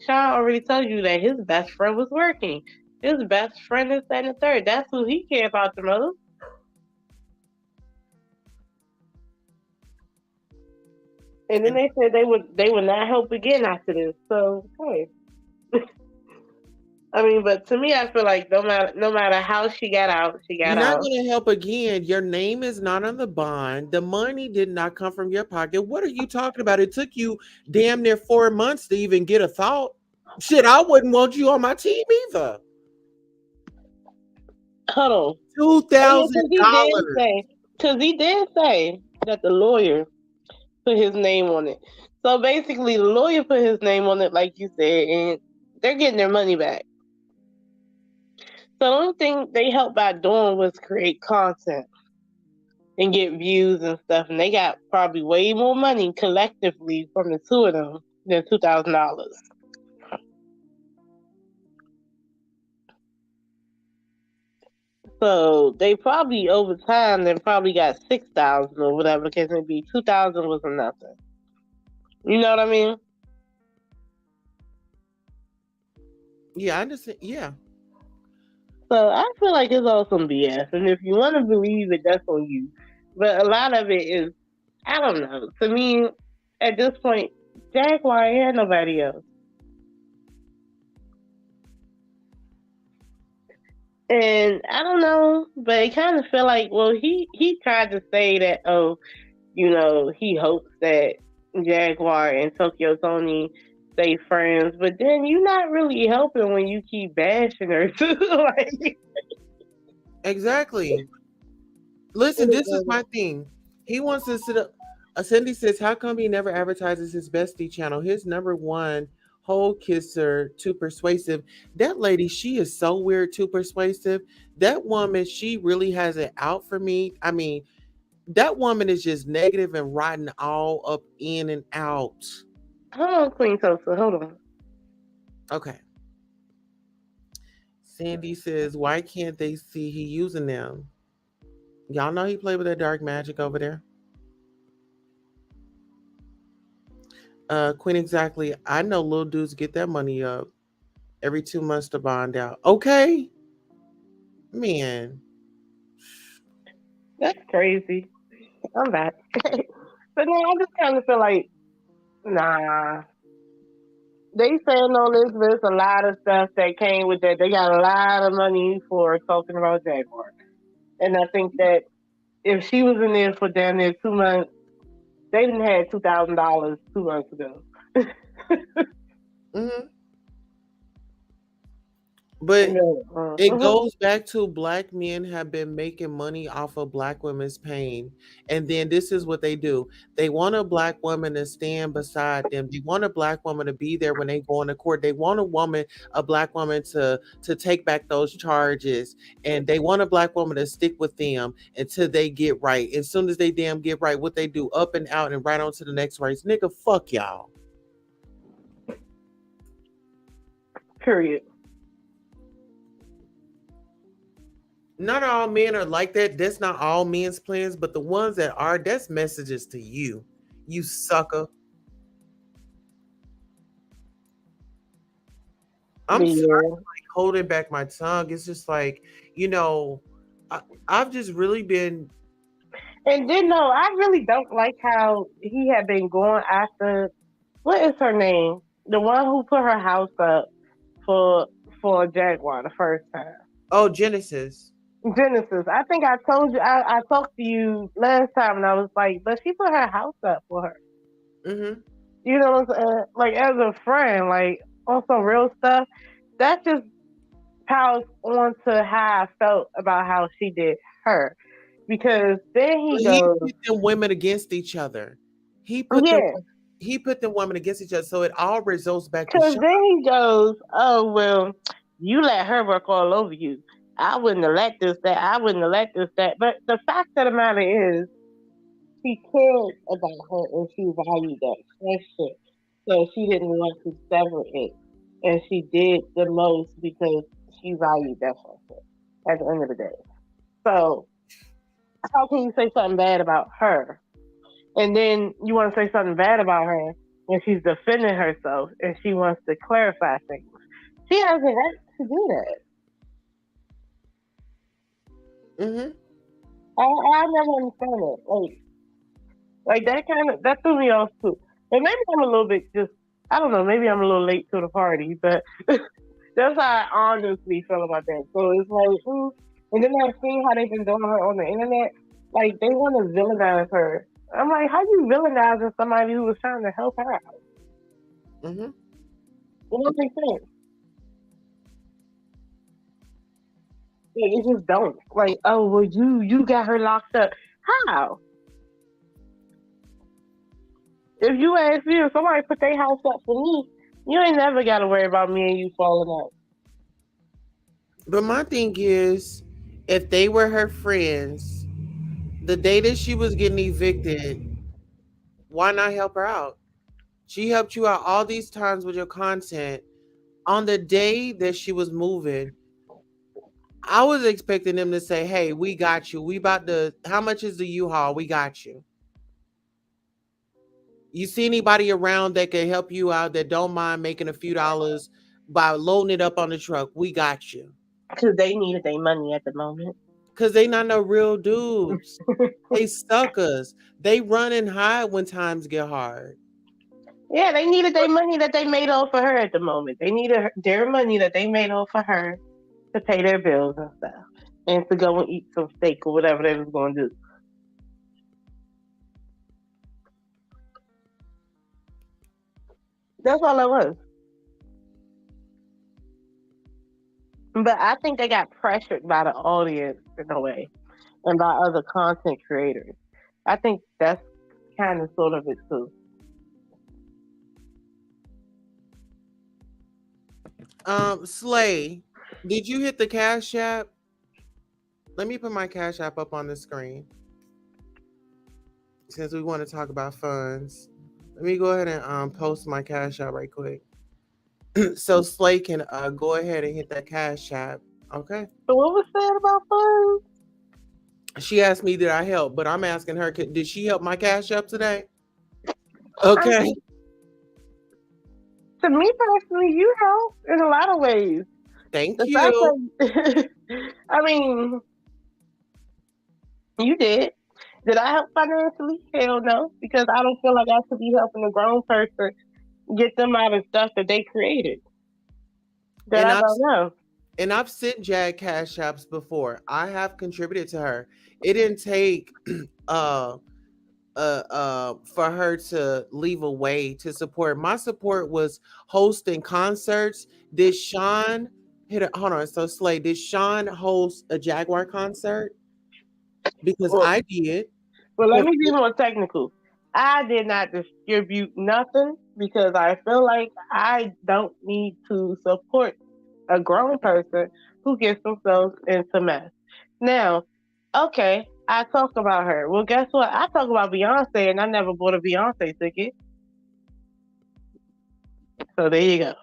Sean already told you that his best friend was working. His best friend is that and the third. That's who he cared about the most. And then they said they would not help again after this. So hey. I mean, but to me, I feel like no matter how she got out, she You're got not out. going to help again. Your name is not on the bond. The money did not come from your pocket. What are you talking about? It took you damn near 4 months to even get a thought. Shit, I wouldn't want you on my team either. Hold on. $2,000. Because he did say that the lawyer put his name on it. So basically, the lawyer put his name on it, like you said, and they're getting their money back. So the only thing they helped by doing was create content and get views and stuff, and they got probably way more money collectively from the two of them than $2,000. So they probably over time they probably got 6,000 or whatever the case may be. 2,000 was nothing. You know what I mean? Yeah, I understand. Yeah. So I feel like it's all some BS, and if you want to believe it, that's on you. But a lot of it is, I don't know. To me, at this point, Jaguar ain't nobody else. And I don't know, but it kind of feel like, well, he tried to say that, oh, he hopes that Jaguar and Tokyo Tony stay friends, but then you're not really helping when you keep bashing her too. Like, Exactly. Listen, this is my thing. He wants to sit up. Cindy says, how come he never advertises his bestie channel? His number one whole kisser, too persuasive. That lady, she is so weird, too persuasive. That woman, she really has it out for me. I mean, that woman is just negative and rotten all up in and out. hold on, Queen Tulsa, hold on. Okay. Sandy says, why can't they see he using them? Y'all know he played with that dark magic over there. Queen, exactly. I know little dudes get that money up every 2 months to bond out. Okay. Man. That's crazy. I'm back. But now I just kind of feel like, nah. They saying all this, there's a lot of stuff that came with that. They got a lot of money for talking about Jaguar. And I think that if she was in there for damn near 2 months, they didn't have $2,000 2 months ago. Mm-hmm. But it goes back to black men have been making money off of black women's pain. And then this is what they do. They want a black woman to stand beside them. They want a black woman to be there when they go into court. They want a black woman to take back those charges. And they want a black woman to stick with them until they get right. As soon as they damn get right, what they do, up and out and right on to the next race. Nigga, fuck y'all. Period. Not all men are like that. That's not all men's plans, but the ones that are, that's messages to you. You sucker. I'm sorry, like, holding back my tongue. It's just like, I've just really been. And then, no, I really don't like how he had been going after, what is her name? The one who put her house up for Jaguar the first time. Oh, Genesis. I think I told you, I talked to you last time and I was like, but she put her house up for her. Mm-hmm. You know what I'm saying? Like, as a friend, like, on some real stuff, that just piles on to how I felt about how she did her. Because then he goes, put them women against each other. He put them women against each other. So it all results back to because then he goes, oh, well, you let her work all over you. I wouldn't have let this, that. I wouldn't have let this, that. But the fact of the matter is, she cared about her and she valued that friendship. So she didn't want to sever it. And she did the most because she valued that friendship. at the end of the day. So how can you say something bad about her? And then you want to say something bad about her when she's defending herself and she wants to clarify things. She has the right to do that. Mm-hmm. I never understand it. Like that kind of that threw me off too. And maybe I'm a little bit just I don't know. Maybe I'm a little late to the party, but that's how I honestly feel about that. So it's like, and then I've seen how they've been doing her on the internet. Like they want to villainize her. I'm like, how you villainizing somebody who was trying to help her out? Mm-hmm. It don't make sense. It just don't. Like, oh well, you got her locked up. How? If you ask me, if somebody put their house up for me, you ain't never got to worry about me and you falling out. But my thing is, if they were her friends, the day that she was getting evicted, why not help her out? She helped you out all these times with your content. On the day that she was moving, I was expecting them to say, "Hey, we got you. We about to. How much is the U-Haul? We got you. You see anybody around that can help you out that don't mind making a few dollars by loading it up on the truck? We got you." Because they needed their money at the moment. Cause they not no real dudes. They suckers. They run and hide when times get hard. Yeah, they needed their money that they made off of her at the moment. They needed their money that they made off of her to pay their bills and stuff, and to go and eat some steak or whatever they was going to do. That's all it was. But I think they got pressured by the audience in a way, and by other content creators. I think that's kind of sort of it too. Slay, did you hit the Cash App? Let me put my Cash App up on the screen since we want to talk about funds. Let me go ahead and post my Cash App right quick. So Slay can go ahead and hit that Cash App. Okay. So what was said about fun? She asked me did I help, but I'm asking her, did she help my Cash App today? I Okay. mean, to me personally, you help in a lot of ways. Thank The fact you. that, I mean, you did. Did I help financially? Hell no, because I don't feel like I should be helping a grown person get them out of stuff that they created that And I I've don't know. I've sent Jag Cash Apps before. I have contributed to her. It didn't take uh for her to leave a way to support. My support was hosting concerts. Did Sean hold on, so Slay, did Sean host a Jaguar concert? Because Well, I did. well, let me be more technical. I did not distribute nothing because I feel like I don't need to support a grown person who gets themselves into mess. Now, okay, I talk about her. Well, guess what? I talk about Beyonce, and I never bought a Beyonce ticket. So there you go.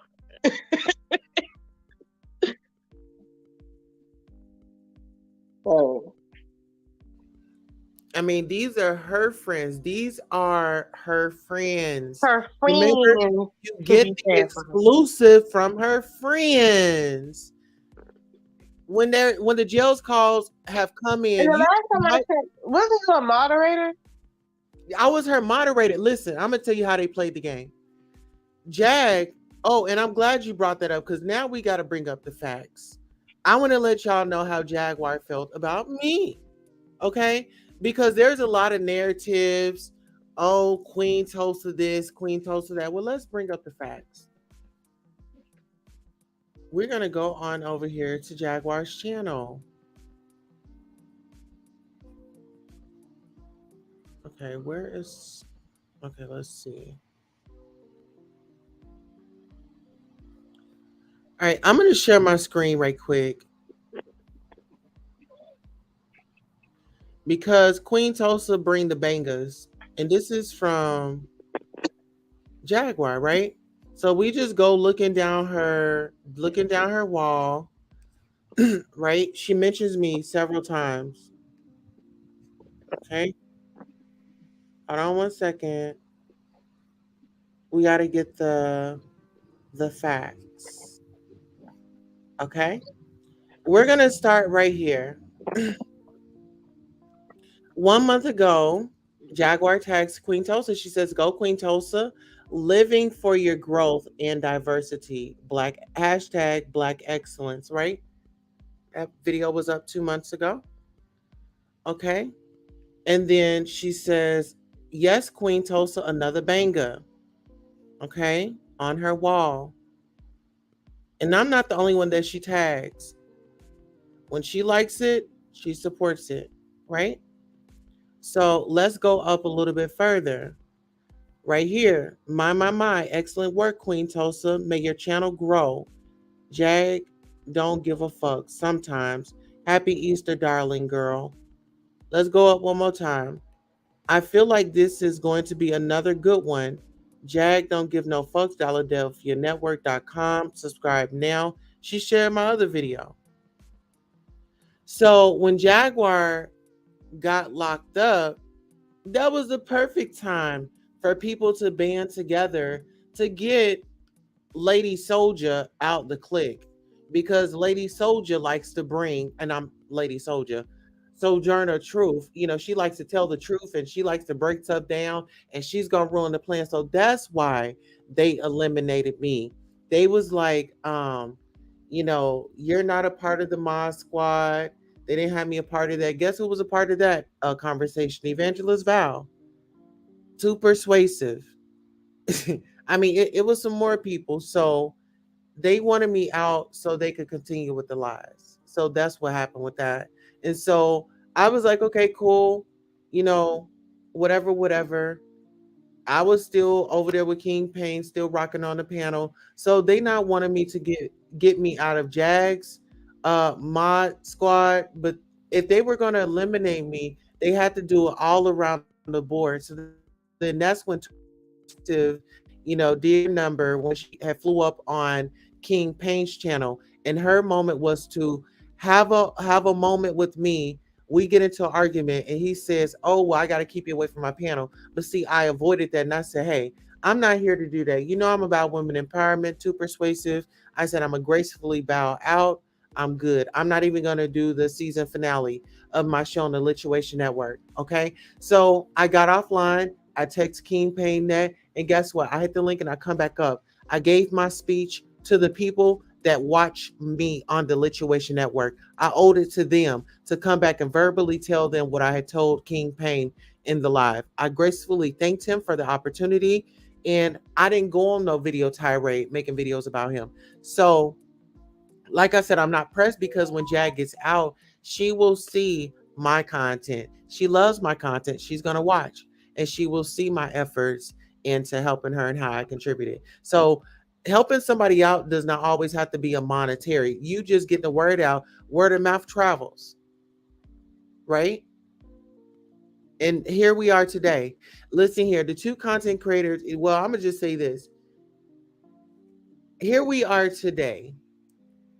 So I mean, these are her friends. These are her friends. her Remember, friends you to get be the fair for her. exclusive from her friends. When the jails calls have come And in, the last time I checked, wasn't you a moderator? I was her moderator. Listen, I'm gonna tell you how they played the game. Jag. Oh, and I'm glad you brought that up because now we got to bring up the facts. I want to let y'all know how Jaguar felt about me. Okay, because there's a lot of narratives. Oh, Queen Tulsa this, Queen Tulsa that. Well, let's bring up the facts. We're gonna go on over here to Jaguar's channel. Okay, where is? Okay, let's see. All right, I'm gonna share my screen right quick because Queen Tulsa bring the bangers, and this is from Jaguar, right? So we just go looking down her wall. right? She mentions me several times. Okay. Hold on one second. We got to get the facts. Okay. We're going to start right here. 1 month ago, Jaguar tags Queen Tulsa. She says, "Go Queen Tulsa, living for your growth and diversity. Black hashtag Black excellence." Right? That video was up 2 months ago. Okay. And then she says, "Yes, Queen Tulsa, another banger." Okay. On her wall. And I'm not the only one that she tags. When she likes it, she supports it. Right? So let's go up a little bit further. Right here. My. Excellent work, Queen Tulsa. May your channel grow. Jag, don't give a fuck sometimes. Happy Easter, darling girl. Let's go up one more time. I feel like this is going to be another good one. Jag, don't give no fucks. DalladelphiaNetwork.com. Subscribe now. She shared my other video. So when Jaguar got locked up, that was the perfect time for people to band together to get Lady Soldier out the clique, because Lady Soldier likes to bring, and I'm Lady Soldier, Sojourner Truth. She likes to tell the truth and she likes to break stuff down, and she's gonna ruin the plan. So that's why they eliminated me. They was like, you're not a part of the Mod Squad. They didn't have me a part of that. Guess who was a part of that conversation? Evangelist Val. Too persuasive. I mean, it was some more people. So they wanted me out so they could continue with the lies. So that's what happened with that. And so I was like, okay, cool. You know, whatever. I was still over there with King Payne, still rocking on the panel. So they not wanted me to get me out of Jags mod squad. But if they were gonna eliminate me, they had to do it all around the board. So then that's when did her number when she had flew up on King Payne's channel, and her moment was to have a moment with me. We get into an argument, and he says, "Oh, well, I got to keep you away from my panel." But see, I avoided that, and I said, "Hey, I'm not here to do that. I'm about women empowerment. Too persuasive." I said, "I'm gonna gracefully bow out. I'm good. I'm not even gonna do the season finale of my show on the Lituation Network." Okay, so I got offline. I text King Payne that, and guess what? I hit the link and I come back up. I gave my speech to the people that watch me on the Lituation Network. I owed it to them to come back and verbally tell them what I had told King Payne in the live. I gracefully thanked him for the opportunity, and I didn't go on no video tirade making videos about him. So, like I said, I'm not pressed, because when Jag gets out, she will see my content. She loves my content. She's going to watch, and she will see my efforts into helping her and how I contributed. So helping somebody out does not always have to be a monetary. You just get the word out. Word of mouth travels, right? And here we are today. Listen here, the two content creators. Well, I'm going to just say this. Here we are today.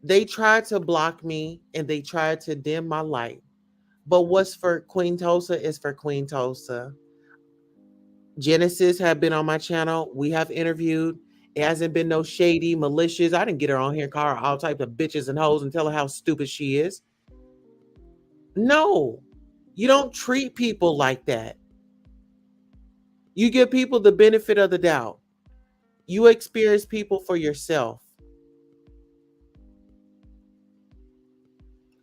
They tried to block me and they tried to dim my light. But what's for Queen Tulsa is for Queen Tulsa. Genesis have been on my channel. We have interviewed. It hasn't been no shady, malicious. I didn't get her on here and call her all types of bitches and hoes and tell her how stupid she is. No, you don't treat people like that. You give people the benefit of the doubt. You experience people for yourself.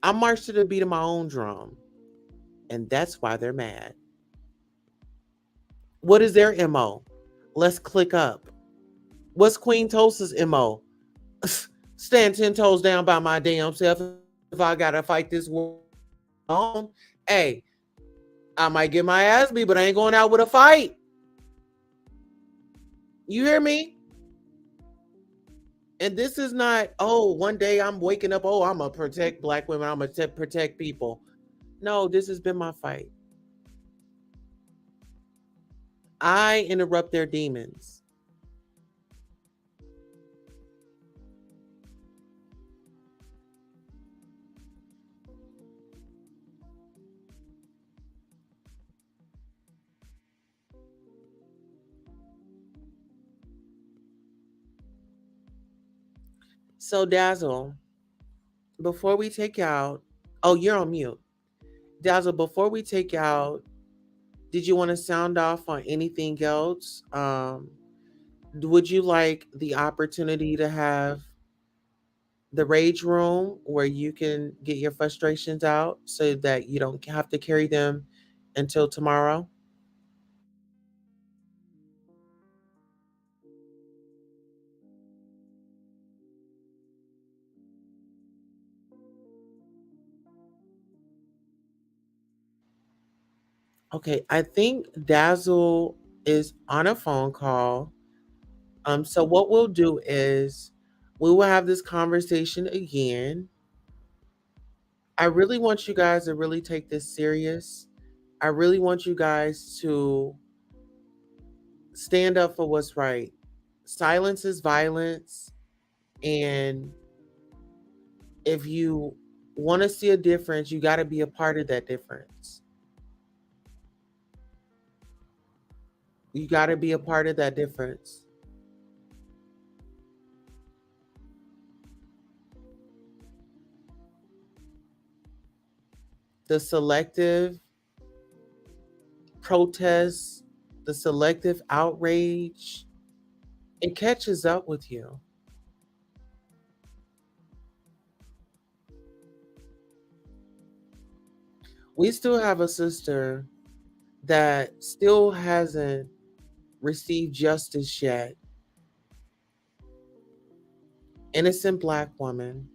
I march to the beat of my own drum, and that's why they're mad. What is their MO? Let's click up. What's Queen Tulsa's MO? Stand 10 toes down by my damn self. If I gotta fight this war on, hey, I might get my ass beat, but I ain't going out with a fight. You hear me? And this is not, oh, one day I'm waking up, oh, I'm gonna protect Black women, I'm gonna protect people. No, this has been my fight. I interrupt their demons. So, Dazzle, before we take out, oh, you're on mute. Dazzle, before we take out, did you want to sound off on anything else? Would you like the opportunity to have the rage room where you can get your frustrations out so that you don't have to carry them until tomorrow? Okay, I think Dazzle is on a phone call. So what we'll do is we will have this conversation again. I really want you guys to really take this serious. I really want you guys to stand up for what's right. Silence is violence. And if you want to see a difference, you got to be a part of that difference. You got to be a part of that difference. The selective protests, the selective outrage, it catches up with you. We still have a sister that still hasn't received justice yet. Innocent Black woman,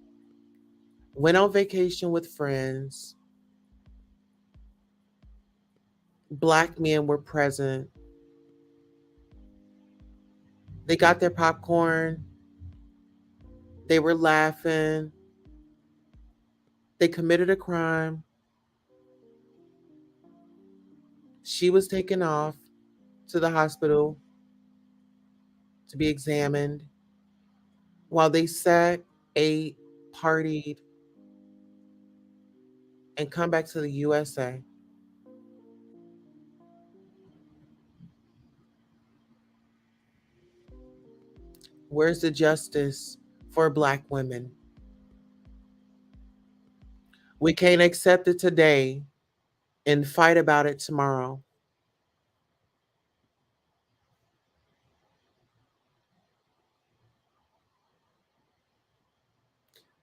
went on vacation with friends. Black men were present. They got their popcorn. They were laughing. They committed a crime. She was taken off to the hospital to be examined while they sat, ate, partied, and come back to the USA. Where's the justice for Black women? We can't accept it today and fight about it tomorrow.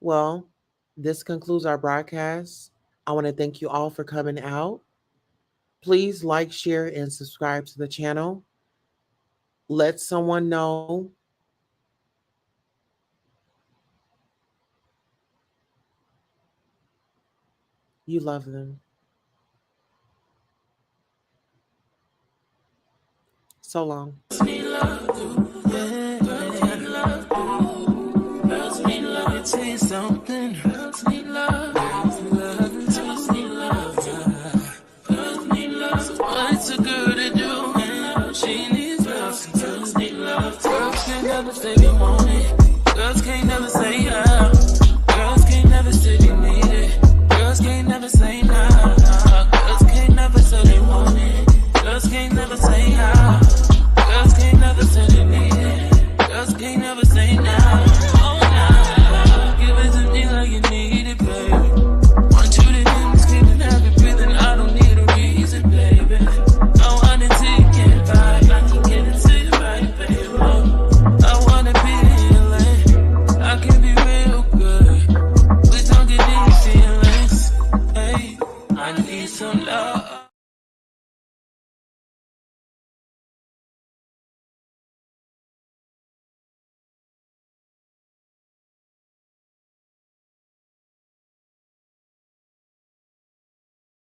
Well, this concludes our broadcast. I want to thank you all for coming out. Please like, share, and subscribe to the channel. Let someone know you love them. So long. Girls need love, yeah. Girls need love, let me tell you something. Girls need love.